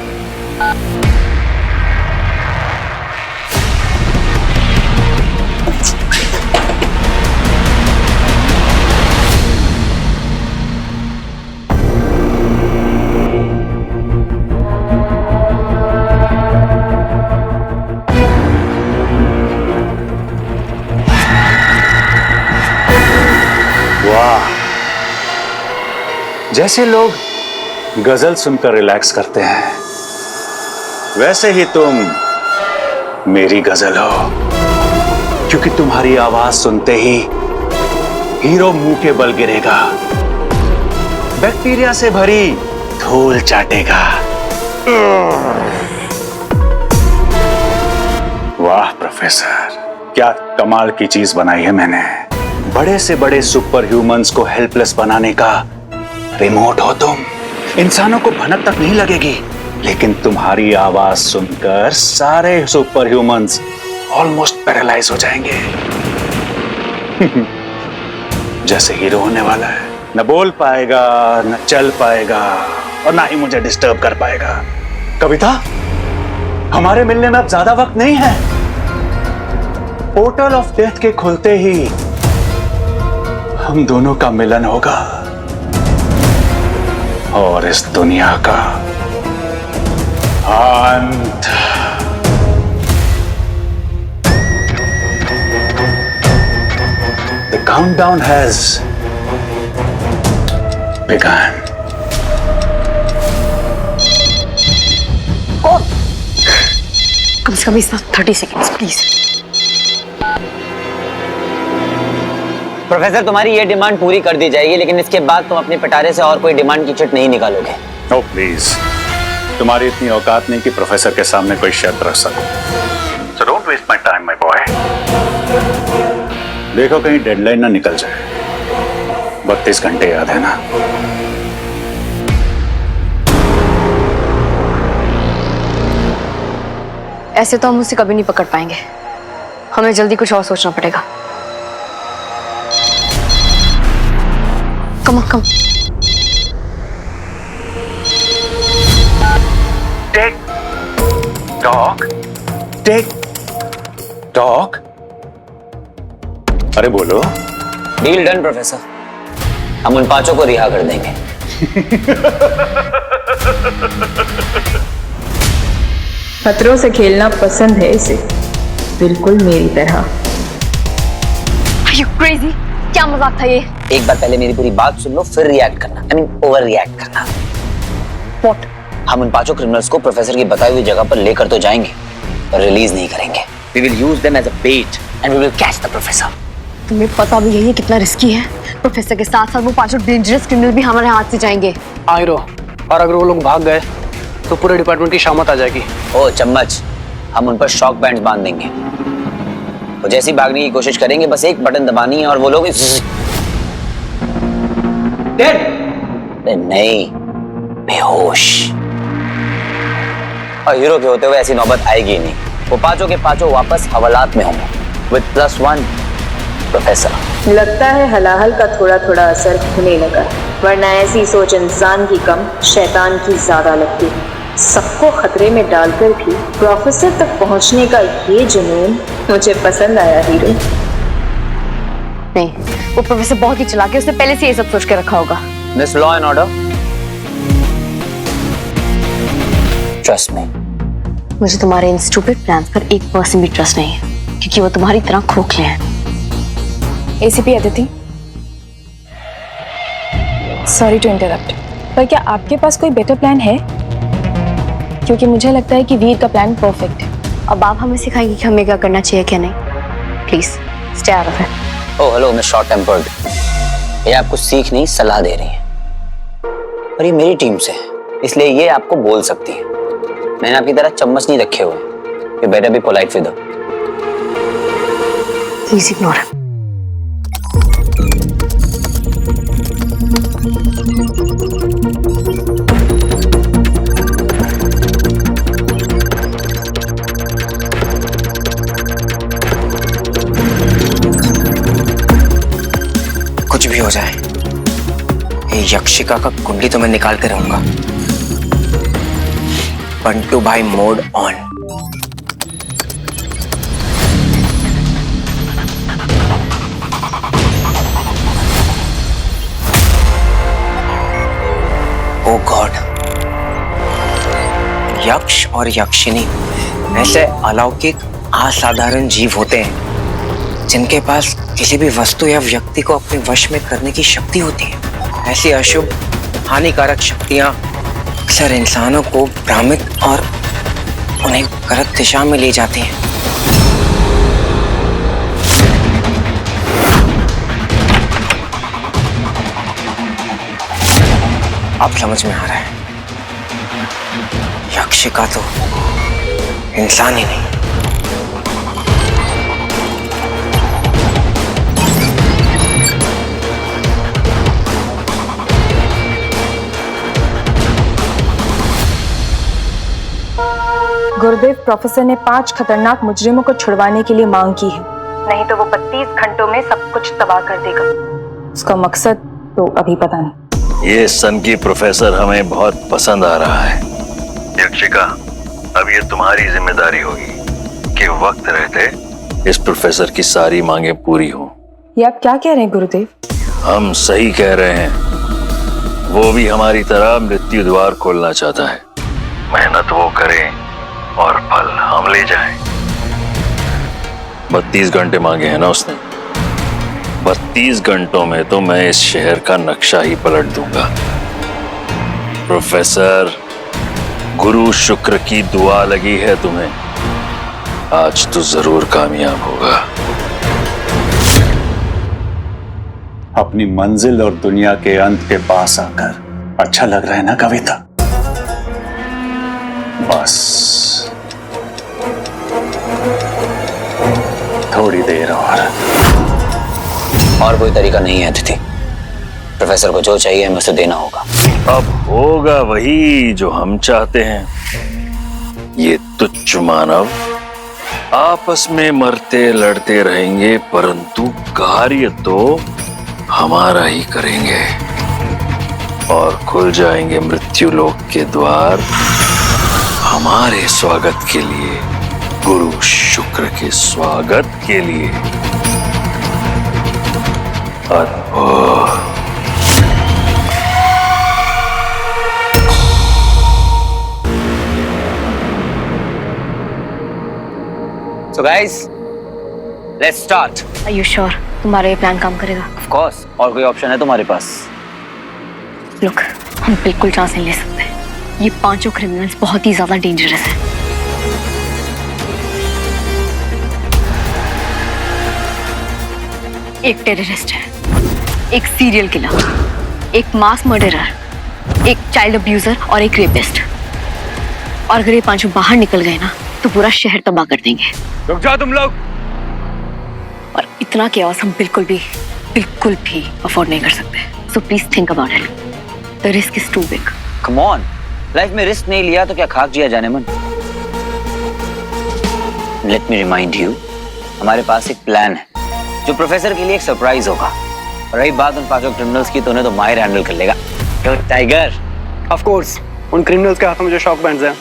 जैसे लोग गजल सुनकर रिलैक्स करते हैं, वैसे ही तुम मेरी गजल हो, क्योंकि तुम्हारी आवाज सुनते ही हीरो मुंह के बल गिरेगा, बैक्टीरिया से भरी धूल चाटेगा। वाह प्रोफेसर, क्या कमाल की चीज बनाई है मैंने। बड़े से बड़े सुपर ह्यूमंस को हेल्पलेस बनाने का रिमोट हो तुम। इंसानों को भनक तक नहीं लगेगी, लेकिन तुम्हारी आवाज सुनकर सारे सुपर ह्यूमंस ऑलमोस्ट पैरालाइज हो जाएंगे। जैसे हीरो होने वाला है, न बोल पाएगा, न चल पाएगा, और ना ही मुझे डिस्टर्ब कर पाएगा। कविता, हमारे मिलने में अब ज्यादा वक्त नहीं है। पोर्टल ऑफ डेथ के खुलते ही हम दोनों का मिलन होगा और इस दुनिया का अंत। The countdown has begun. कम से कम इस 30 सेकेंड्स प्लीज। प्रोफेसर, तुम्हारी ये डिमांड पूरी कर दी जाएगी, लेकिन इसके बाद तुम अपने पिटारे से और कोई डिमांड की चिट नहीं निकालोगे। Oh प्लीज, तुम्हारी इतनी औकात नहीं कि प्रोफेसर के सामने कोई शर्त रख सको। So don't waste my time, my boy. देखो कहीं डेडलाइन ना निकल जाए। 32 घंटे याद है ना? ऐसे तो हम उसे कभी नहीं पकड़ पाएंगे, हमें जल्दी कुछ और सोचना पड़ेगा। Come on come. टॉक। अरे बोलो। डील डन प्रोफेसर, हम उन पांचों को रिहा कर देंगे। खतरों से खेलना पसंद है इसे, बिल्कुल मेरी तरह। Are you crazy? क्या मजाक था ये? एक बार पहले मेरी पूरी बात सुन लो, फिर रिएक्ट करना, आई मीन ओवर रिएक्ट करना। What? हम उन पांचों क्रिमिनल्स को प्रोफेसर की बताई हुई जगह पर लेकर तो जाएंगे, पर रिलीज नहीं करेंगे। We will use them as a bait and we will catch the professor. तुम्हें पता भी है ये कितना रिस्की है। प्रोफेसर के साथ साथ वो पांचों डेंजरस क्रिमिनल भी हमारे हाथ से जाएंगे। आयरो, और अगर वो लोग भाग गए तो पूरे डिपार्टमेंट की शामत आ जाएगी। ओ चम्मच, हम उन पर शॉक बैंड्स बांध देंगे। वो जैसी भागने की कोशिश करेंगे, बस एक बटन दबानी है और वो लोग नहीं, बेहोश। और हीरो के होते हुए ऐसी नौबत आएगी नहीं। वो पांचों के पांचों वापस हवालात में होंगे विद +1 प्रोफेसर। लगता है हलाहल का थोड़ा थोड़ा असर होने लगा, वरना ऐसी सोच इंसान की कम शैतान की ज्यादा लगती है। सबको खतरे में डालकर भी प्रोफेसर तक पहुंचने का ये जुनून मुझे पसंद आया हीरो। नहीं, वो प्रोफेसर बहुत ही चालाक है, उसने पहले से ये सब सोच के रखा होगा। Miss law and order, trust me. मुझे तुम्हारे इन स्टूपिड प्लान्स पर 1% भी ट्रस्ट नहीं है, क्योंकि वो तुम्हारी तरह खोखले हैं। ACP Aditi, sorry to interrupt, पर क्या आपके पास कोई बेटर प्लान है? क्योंकि मुझे लगता है कि वीर का प्लान परफेक्ट है। अब आप हमें सिखाएंगे कि हमें क्या करना चाहिए क्या नहीं। Please stay out of it. Oh hello miss short tempered, ये आपको सीख नहीं सलाह दे रही है, और ये मेरी टीम से है, इसलिए ये आपको बोल सकती है। मैंने आपकी तरह चम्मच नहीं रखे हुए। You better be polite with her. Please ignore him. कुछ भी हो जाए, ये यक्षिका का कुंडली तो मैं निकाल के रहूंगा। बंटू भाई मोड ऑन। ओ गॉड, यक्ष और यक्षिनी ऐसे अलौकिक असाधारण जीव होते हैं जिनके पास किसी भी वस्तु या व्यक्ति को अपने वश में करने की शक्ति होती है। ऐसी अशुभ हानिकारक शक्तियां अक्सर इंसानों को भ्रामित और उन्हें गलत दिशा में ले जाती हैं। अब समझ में आ रहा है, यक्षिका तो इंसान ही नहीं। गुरुदेव, प्रोफेसर ने 5 खतरनाक मुजरिमों को छुड़वाने के लिए मांग की है, नहीं तो वो 32 घंटों में सब कुछ तबाह कर देगा। उसका मकसद तो अभी पता नहीं। ये सन की प्रोफेसर हमें बहुत पसंद आ रहा है। यक्षिका, अब ये तुम्हारी जिम्मेदारी होगी कि वक्त रहते इस प्रोफेसर की सारी मांगे पूरी हों। ये आप क्या कह रहे हैं गुरुदेव? हम सही कह रहे हैं। वो भी हमारी तरह मृत्यु द्वार खोलना चाहता है। मेहनत वो करें और फल हम ले जाएं। 32 घंटे मांगे हैं ना उसने। 32 घंटों में तो मैं इस शहर का नक्शा ही पलट दूंगा। प्रोफेसर, गुरु शुक्र की दुआ लगी है तुम्हें, आज तो जरूर कामयाब होगा। अपनी मंजिल और दुनिया के अंत के पास आकर अच्छा लग रहा है ना कविता? बस थोड़ी देर और कोई तरीका नहीं है अतिथि। प्रोफेसर को जो चाहिए हमें उसे देना होगा। अब होगा वही जो हम चाहते हैं। ये तुच्छ मानव आपस में मरते लड़ते रहेंगे, परंतु कार्य तो हमारा ही करेंगे। और खुल जाएंगे मृत्यु लोक के द्वार हमारे स्वागत के लिए, गुरु शुक्र के स्वागत के लिए। अद्भुत। So guys, let's start. Are you sure तुम्हारा ये प्लान काम करेगा? Of course. और कोई ऑप्शन है तुम्हारे पास? Look, हम बिल्कुल चांस नहीं ले सकते। ये पांचों क्रिमिनल्स बहुत ही ज्यादा डेंजरस हैं। एक टेररिस्ट है, एक सीरियल किलर, एक मास मर्डरर, एक चाइल्ड अब्यूजर और एक रेपिस्ट। और अगर ये पांचों बाहर निकल गए ना तो पूरा शहर तबाह कर देंगे। रुक जाओ तुम लोग। और इतना केओस हम बिल्कुल भी अफोर्ड नहीं कर सकते। So please think about it. The risk is too big. Come on, life में रिस्क नहीं लिया तो क्या खाक जिया जाने मन। Let me remind you, हमारे पास एक प्लान है जो प्रोफेसर के लिए एक सरप्राइज होगा। और रही बात उन पांचों क्रिमिनल्स की तो उन्हें तो माहिर हैंडल कर लेगा। तो टाइगर, ऑफ कोर्स उन क्रिमिनल्स के हाथों में जो शॉक बैंड्स हैं,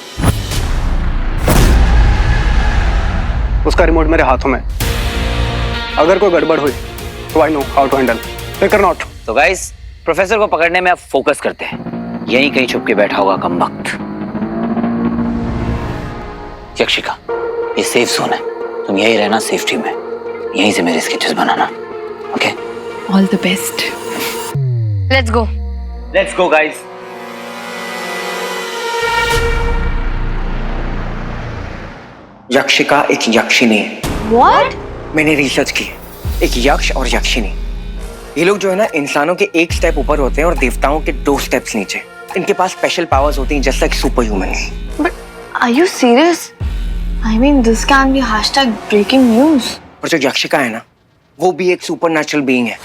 उसका रिमोट मेरे हाथों में। अगर कोई गड़बड़ हुई तो I know how to handle. फिकर नॉट। तो गाइस, प्रोफेसर को पकड़ने में अब फोकस करते हैं। यहीं कहीं छुप के बैठा होगा कमबख्त। यक्षिका, ये सेफ जोन है, तुम यही रहना सेफ्टी में। यहीं से मेरे स्केचेस बनाना, okay? All the best. Let's go. Let's go guys. Yakshika एक यक्षिनी है। व्हाट? मैंने रिसर्च की है। एक यक्ष और यक्षिनी, ये लोग जो है ना इंसानों के एक स्टेप ऊपर होते हैं और देवताओं के 2 स्टेप्स नीचे। इनके पास स्पेशल पावर्स होती हैं just like super humans. But are you serious? I mean, this can be #breaking news. और जो यक्षिका है ना, वो भी एक सुपर नेचुरल बीइंग है।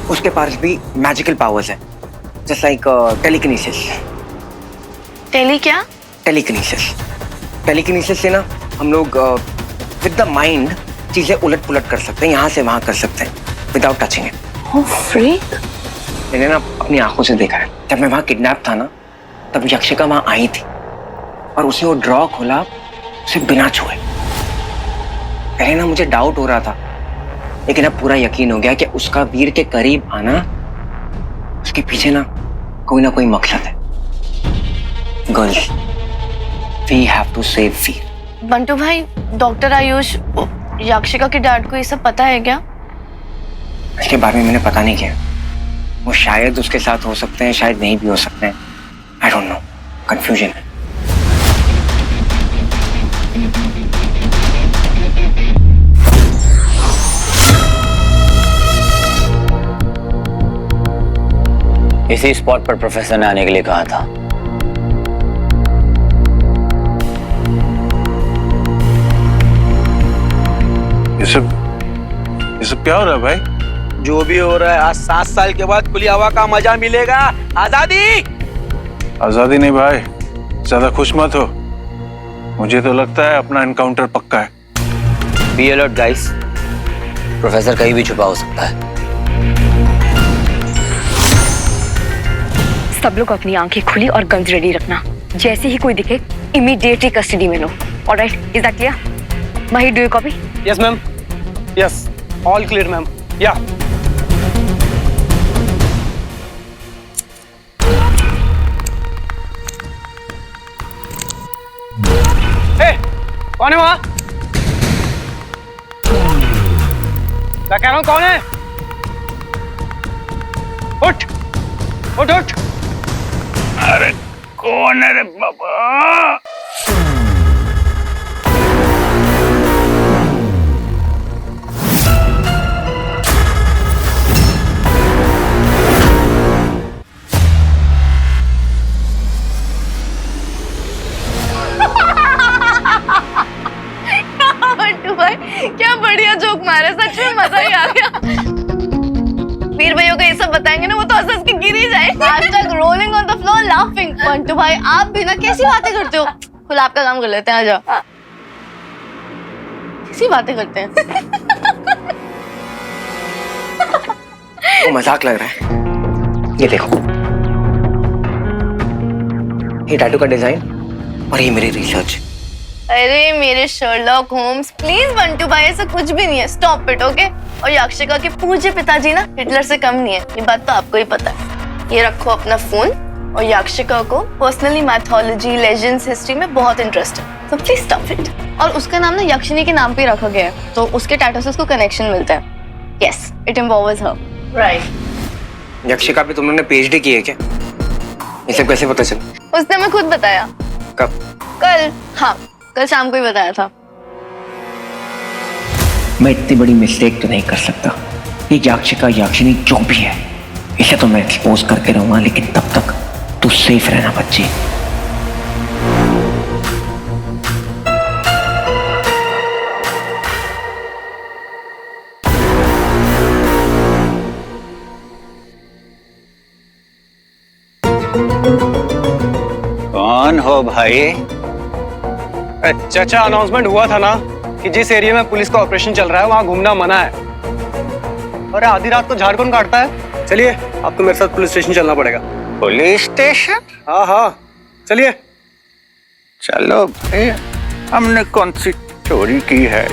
उसके पास भी मैजिकल पावर्स है जस्ट लाइक टेलीकिनेसिस। टेली क्या? टेलीकिनेसिस से ना हम लोग विद द माइंड चीजें उलट पुलट कर सकते हैं, यहाँ से वहां कर सकते हैं without touching it. Oh, freak. मैंने ना अपनी आंखों से देखा है। जब मैं वहां किडनैप था ना, तब यक्षिका वहां आई थी और उसने वो ड्रॉ खोला उसे बिना छुए। पहले ना मुझे डाउट हो रहा था, लेकिन अब पूरा यकीन हो गया कि उसका वीर के करीब आना, उसके पीछे ना कोई मकसद है। Girls, we have to save Veer. Bantu भाई, डॉक्टर आयुष यक्षिका के डैड को ये सब पता है क्या? इसके बारे में मैंने पता नहीं किया। वो शायद उसके साथ हो सकते हैं, शायद नहीं भी हो सकते हैं। आई डोंट नो, कंफ्यूजन है। इसी स्पॉट पर प्रोफेसर ने आने के लिए कहा था। ये सब क्या हो रहा है भाई? जो भी हो रहा है, आज 7 साल के बाद खुली हवा का मजा मिलेगा। आजादी। आजादी नहीं भाई, ज्यादा खुश मत हो। मुझे तो लगता है अपना एनकाउंटर पक्का है। बी अलर्ट गाइस, प्रोफेसर कहीं भी छुपा हो सकता है। सब लोग अपनी आंखें खुली और गन्स रेडी रखना। जैसे ही कोई दिखे इमीडिएटली कस्टडी में लो। Alright, is that clear? Mahi, do you copy? Yes ma'am. Yes, all clear ma'am. या कौन है वहां? क्या कह रहा हूं, कौन है? उठ उठ उठ। अरे कौन है रे बाबा? क्या बढ़िया जोक मारा, सच में मजा ही आ गया। वीर भैया को ये सब बताएंगे ना, वो तो हंस के गिर ही जाए। Rolling on the floor laughing. Bantu भाई, आप भी ना कैसी बातें करते हो? खुद आपका काम कर लेते हैं, आ जाओ। कैसी बातें करते हैं? वो मजाक लग रहा है। ये देखो, ये टैटू का डिजाइन और ये मेरी रिसर्च। अरे मेरे शर्लॉक होम्स, प्लीज बंटू भाई, ऐसा कुछ भी नहीं है, स्टॉप इट, ओके? और याक्षिका के पूज्य पिताजी ना हिटलर से कम नहीं है, ये बात तो आपको ही पता है। ये रखो अपना फोन, और याक्षिका को पर्सनली मैथोलॉजी, लेजेंड्स, हिस्ट्री में बहुत इंटरेस्ट है, तो प्लीज स्टॉप इट। और उसका नाम ना यक्षिनी के नाम पे रखा गया है, तो उसके टैटू से उसको कनेक्शन मिलता है। Yes, it involves her, right. Yakshika पे तुम लोगों ने पीएचडी की है क्या? ये सब कैसे पता चला? उसने हमें खुद बताया। कब? कल, हाँ कल शाम को ही बताया था। मैं इतनी बड़ी मिस्टेक तो नहीं कर सकता। ये याक्षिका, याक्षिनी जो भी है, इसे तो मैं एक्सपोज करके रहूंगा, लेकिन तब तक तू सेफ रहना बच्ची। कौन हो भाई? चाचा, अनाउंसमेंट हुआ था ना कि जिस एरिया में पुलिस का ऑपरेशन चल रहा है वहाँ घूमना मना है। अरे आधी रात को झाड़ कौन काटता है? चलिए, आपको मेरे साथ पुलिस स्टेशन चलना पड़ेगा। Police station? हाँ हाँ, चलिए। चलो भाई, हमने कौन सी चोरी की है?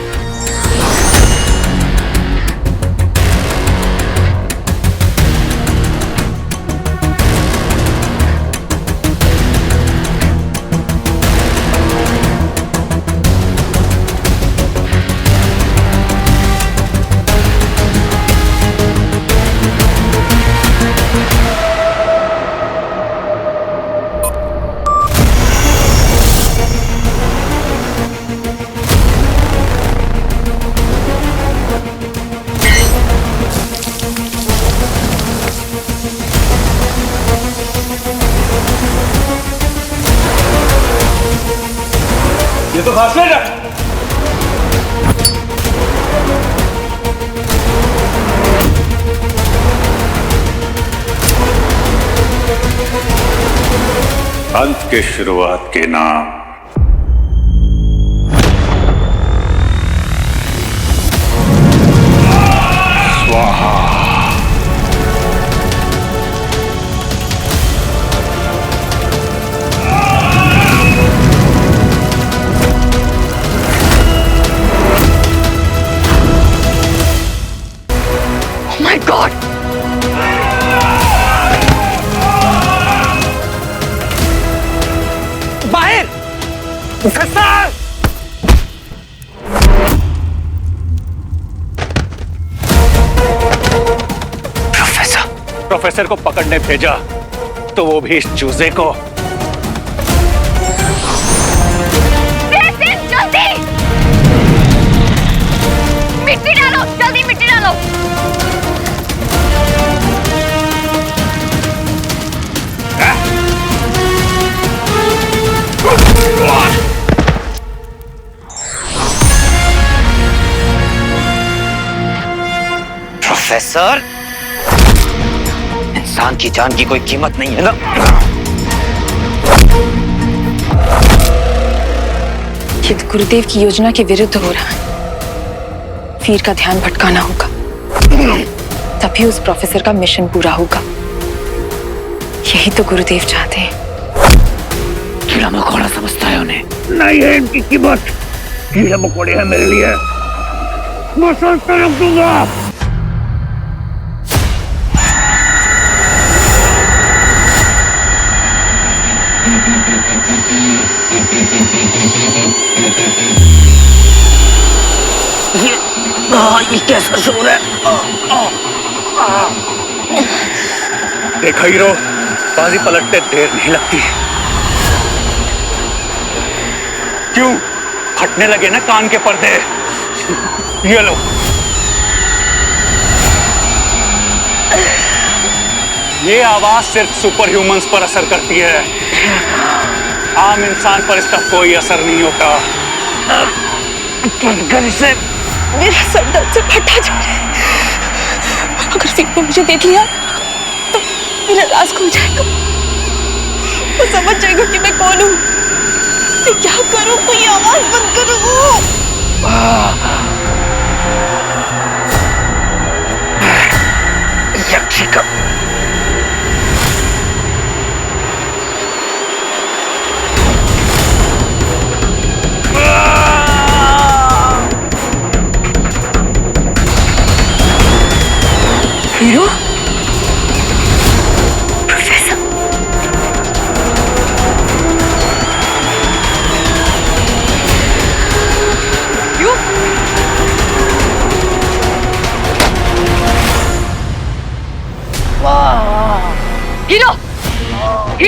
ये तो फासले है। अंत के शुरुआत के नाम स्वाहा। My God! बाहर! प्रोफेसर! प्रोफेसर को पकड़ने भेजा तो वो भी इस चूजे को। जल्दी! मिट्टी डालो, जल्दी मिट्टी डालो। प्रोफेसर, इंसान की जान की कोई कीमत नहीं है ना? ये तो गुरुदेव की योजना के विरुद्ध हो रहा है। वीर का ध्यान भटकाना होगा, तभी उस प्रोफेसर का मिशन पूरा होगा। यही तो गुरुदेव चाहते हैं। कीड़ा मकोड़ा समझता है उन्हें। नहीं है इनकी कीमत। कीड़े मकोड़े हैं मेरे लिए, मैं सोचता रख दूंगा। ये कैसा शोर है? देखा हीरो, बाजी पलटते देर नहीं लगती। क्यों फटने लगे ना कान के पर्दे? ये लो। ये आवाज सिर्फ सुपर ह्यूमंस पर असर करती है, आम इंसान पर इसका कोई असर नहीं होता। से मेरा सर दर्द से फटा जा रहा है। अगर वीर ने मुझे देख लिया तो मेरा राज खुल जाएगा। वो समझ जाएगा कि मैं कौन हूँ। मैं क्या करूँ? कोई आवाज बंद करूँ। यक्षिका,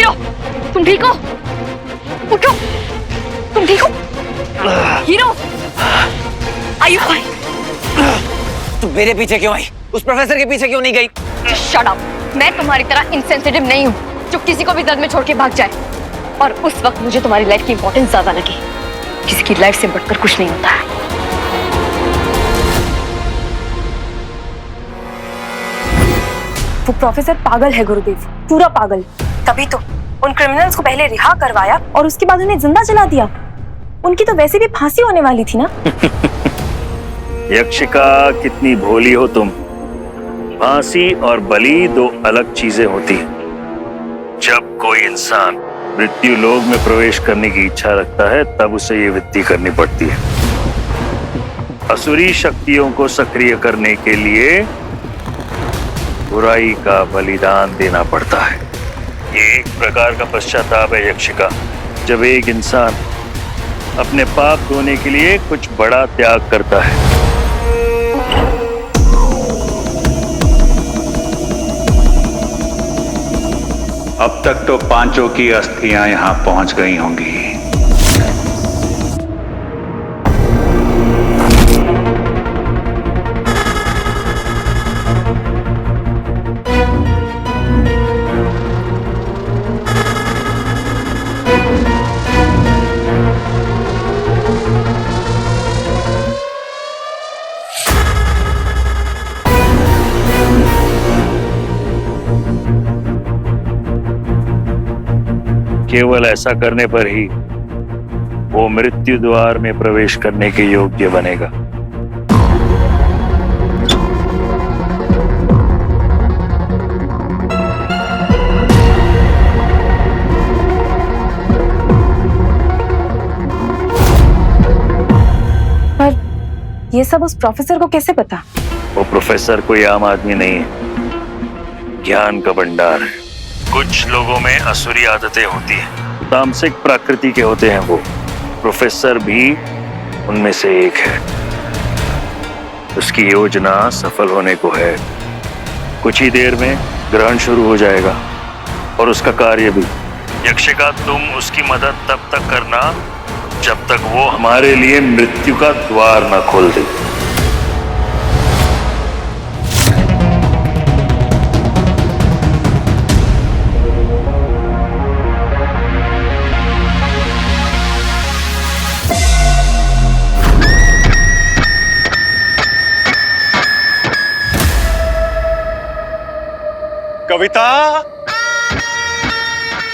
हीरो, तुम ठीक हो? उठो, तुम ठीक हो? Hero, are you fine? तू मेरे पीछे क्यों आई? उस प्रोफेसर के पीछे क्यों नहीं गई? Shut up. मैं तुम्हारी तरह इनसेंसिटिव नहीं हूँ जो किसी को भी दर्द में छोड़ के भाग जाए। और उस वक्त मुझे तुम्हारी लाइफ की इंपॉर्टेंस ज्यादा लगी। किसी की लाइफ से बढ़कर कुछ नहीं होता है। वो प्रोफेसर पागल है गुरुदेव, पूरा पागल। तभी तो उन क्रिमिनल्स को पहले रिहा करवाया और उसके बाद उन्हें जिंदा जला दिया। उनकी तो वैसे भी फांसी होने वाली थी ना। यक्षिका, कितनी भोली हो तुम। फांसी और बलि दो अलग चीजें होती हैं। जब कोई इंसान मृत्यु लोक में प्रवेश करने की इच्छा रखता है तब उसे ये विधि करनी पड़ती है। असुरी शक्तियों को सक्रिय करने के लिए बुराई का बलिदान देना पड़ता है। ये एक प्रकार का पश्चाताप है यक्षिका, जब एक इंसान अपने पाप धोने के लिए कुछ बड़ा त्याग करता है। अब तक तो पांचों की अस्थियां यहां पहुंच गई होंगी। केवल ऐसा करने पर ही वो मृत्यु द्वार में प्रवेश करने के योग्य बनेगा। पर ये सब उस प्रोफेसर को कैसे पता? वो प्रोफेसर कोई आम आदमी नहीं है, ज्ञान का भंडार है। कुछ लोगों में असुरी आदतें होती हैं, तामसिक प्रकृति के होते हैं वो। प्रोफेसर भी उनमें से एक है। उसकी योजना सफल होने को है। कुछ ही देर में ग्रहण शुरू हो जाएगा और उसका कार्य भी। यक्षिका, तुम उसकी मदद तब तक करना जब तक वो हमारे लिए मृत्यु का द्वार न खोल दे। कविता,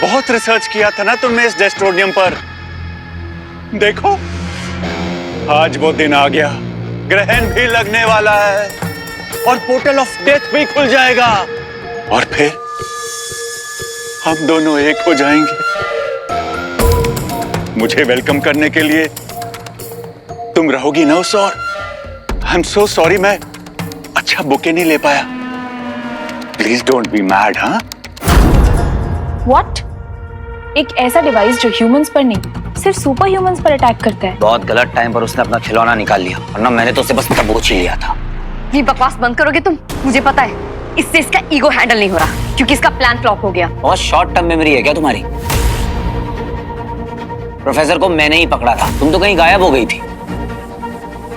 बहुत रिसर्च किया था ना तुमने इस डेस्ट्रोनियम पर। देखो, आज वो दिन आ गया। ग्रहण भी लगने वाला है और पोर्टल ऑफ डेथ भी खुल जाएगा और फिर हम दोनों एक हो जाएंगे। मुझे वेलकम करने के लिए तुम रहोगी ना उस ओर? आई एम सो सॉरी, मैं अच्छा बुके नहीं ले पाया। Please don't be mad. हाँ, व्हाट? एक ऐसा डिवाइस जो ह्यूमंस पर नहीं सिर्फ सुपर ह्यूमंस पर अटैक करता है। बहुत गलत टाइम पर उसने अपना खिलौना निकाल लिया, वरना मैंने तो उसे बस दबोच ही लिया था। ये बकवास बंद करोगे तुम? मुझे पता है इससे इसका ईगो हैंडल नहीं हो रहा क्योंकि इसका प्लान फ्लॉप हो गया। बहुत शॉर्ट टर्म मेमोरी है क्या तुम्हारी? प्रोफेसर को मैंने ही पकड़ा था, तुम तो कहीं गायब हो गई थी।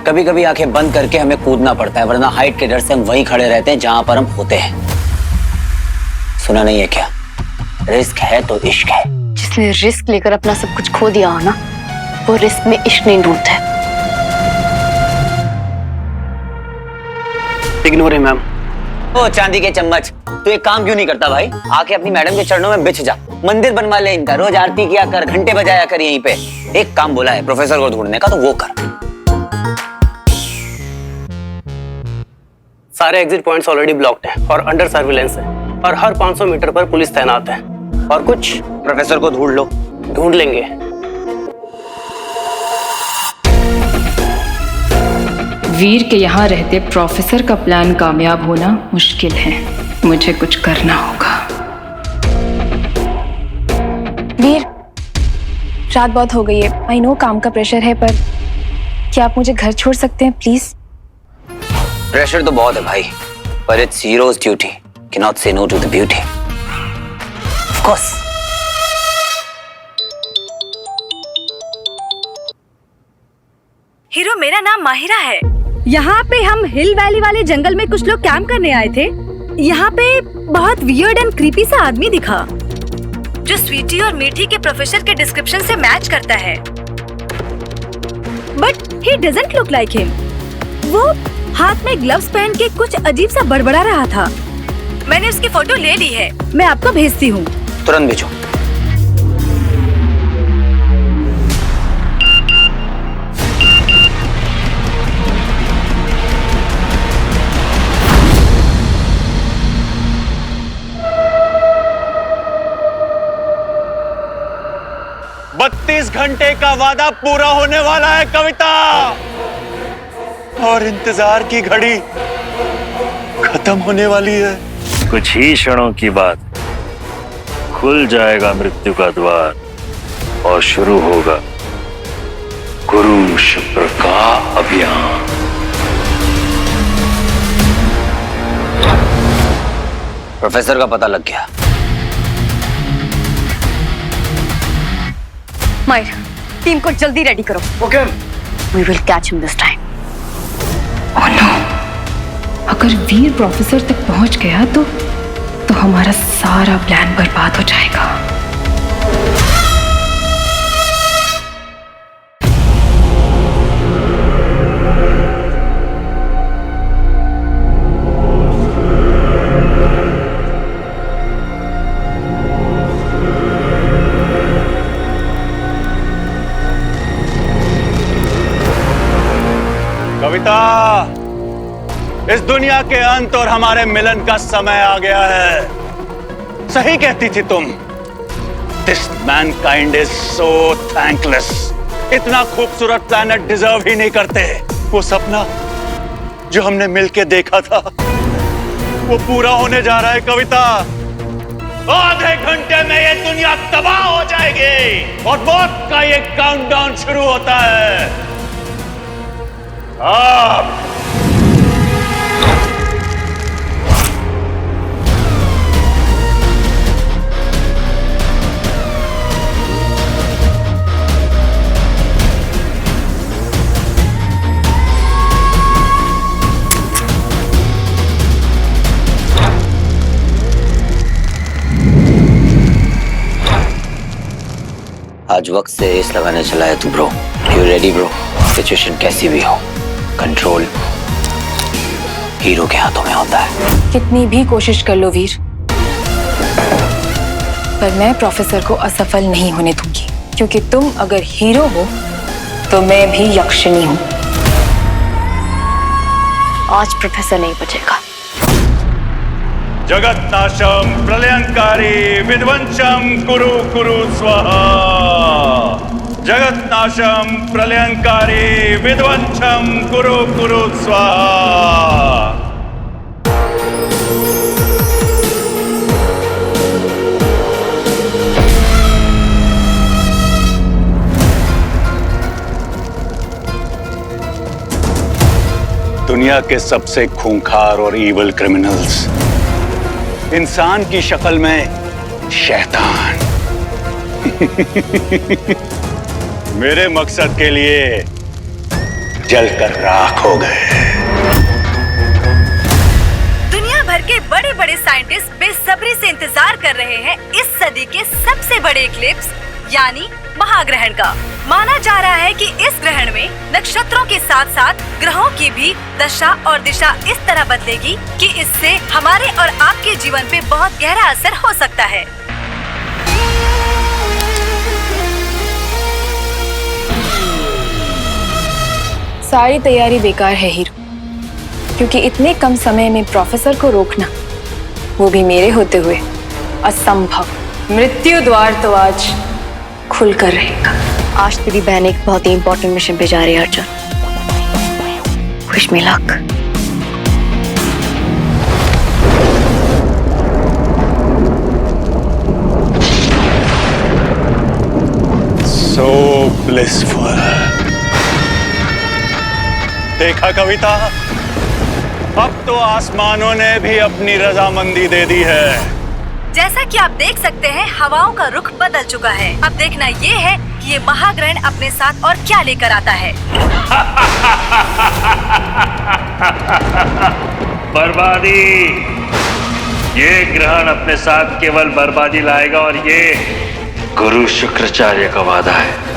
कभी कभी आंखें बंद करके हमें कूदना पड़ता है, वरना हाइट के डर से हम वहीं खड़े रहते हैं जहां पर हम होते हैं। सुना नहीं है क्या? रिस्क है तो इश्क है। जिसने रिस्क लेकर अपना सब कुछ खो दिया हो ना, वो रिस्क में इश्क नहीं ढूंढता है। Ignore him ma'am. ओ चांदी के चम्मच, तू एक काम क्यों नहीं करता भाई? आके अपनी मैडम के चरणों में बिछ जा, मंदिर बनवा ले इनका, रोज आरती किया कर, घंटे बजाया कर यहीं पे। एक काम बोला है प्रोफेसर को ढूंढने का, तो वो कर। सारे एग्जिट पॉइंट्स ऑलरेडी ब्लॉक्ड हैं और अंडर सर्विलेंस है और हर 500 मीटर पर पुलिस तैनात है। और कुछ? प्रोफेसर को ढूंढ लो। ढूंढ लेंगे। वीर के यहाँ रहते प्रोफेसर का प्लान कामयाब होना मुश्किल है। मुझे कुछ करना होगा। वीर, रात बहुत हो गई है। आई नो काम का प्रेशर है, पर क्या आप मुझे घर छोड़ सकते हैं प्लीज? प्रेशर तो बहुत है भाई, पर it's hero's duty, can not say no to the beauty. Of course hero, मेरा नाम माहिरा है। यहाँ पे हम हिल वैली वाले जंगल में कुछ लोग कैंप करने आए थे। यहाँ पे बहुत वियर्ड एंड क्रीपी सा आदमी दिखा जो स्वीटी और मीठी के प्रोफेसर के डिस्क्रिप्शन से मैच करता है। But he doesn't look like him. वो हाथ में ग्लव्स पहन के कुछ अजीब सा बड़बड़ा रहा था। मैंने उसकी फोटो ले ली है, मैं आपको भेजती हूँ। तुरंत भेजो। घंटे का वादा पूरा होने वाला है कविता, और इंतजार की घड़ी खत्म होने वाली है। कुछ ही क्षणों की बात, खुल जाएगा मृत्यु का द्वार और शुरू होगा गुरु शुक्र का अभियान। प्रोफेसर का पता लग गया। मायर, टीम को जल्दी रेडी करो। Okay. We will catch him this time. Oh no! अगर वीर प्रोफेसर तक पहुंच गया तो हमारा सारा प्लान बर्बाद हो जाएगा। कविता, इस दुनिया के अंत और हमारे मिलन का समय आ गया है। सही कहती थी तुम। This mankind is so thankless. इतना खूबसूरत प्लैनेट डिजर्व ही नहीं करते। वो सपना जो हमने मिलके देखा था वो पूरा होने जा रहा है कविता। आधे घंटे में ये दुनिया तबाह हो जाएगी और मौत का ये काउंटडाउन शुरू होता है। आज वक्त से रेस लगाने चला है तू bro. You ready bro? Situation कैसी भी हो, कंट्रोल हीरो के हाथों में होता है। कितनी भी कोशिश कर लो वीर, पर मैं प्रोफेसर को असफल नहीं होने दूंगी, क्योंकि तुम अगर हीरो हो तो मैं भी यक्षिणी हूं। आज प्रोफेसर नहीं बचेगा। जगन्नाशम प्रलयंकारी विध्वंसम कुरु कुरु स्वाहा। जगन्नाशम प्रलयंकारी विध्वंसम कुरु कुरु स्वाहा। दुनिया के सबसे खूंखार और ईवल क्रिमिनल्स इंसान की शक्ल में शैतान मेरे मकसद के लिए जलकर राख हो गए। दुनिया भर के बड़े बड़े साइंटिस्ट बेसब्री से इंतजार कर रहे हैं इस सदी के सबसे बड़े इक्लिप्स यानी महाग्रहण का। माना जा रहा है कि इस ग्रहण में नक्षत्रों के साथ साथ ग्रहों की भी दशा और दिशा इस तरह बदलेगी कि इससे हमारे और आपके जीवन पे बहुत गहरा असर हो सकता है। सारी तैयारी बेकार है हीरो, क्योंकि इतने कम समय में प्रोफेसर को रोकना, वो भी मेरे होते हुए, असंभव। मृत्यु द्वार तो आज खुल कर रहेगा। आज तेरी बहन एक बहुत ही इंपॉर्टेंट मिशन पे जा रही है Arjun. Wish me luck. So blissful। देखा कविता, अब तो आसमानों ने भी अपनी रजामंदी दे दी है। जैसा कि आप देख सकते हैं हवाओं का रुख बदल चुका है। अब देखना ये है कि ये महाग्रहण अपने साथ और क्या लेकर आता है। बर्बादी। ये ग्रहण अपने साथ केवल बर्बादी लाएगा और ये गुरु शुक्राचार्य का वादा है।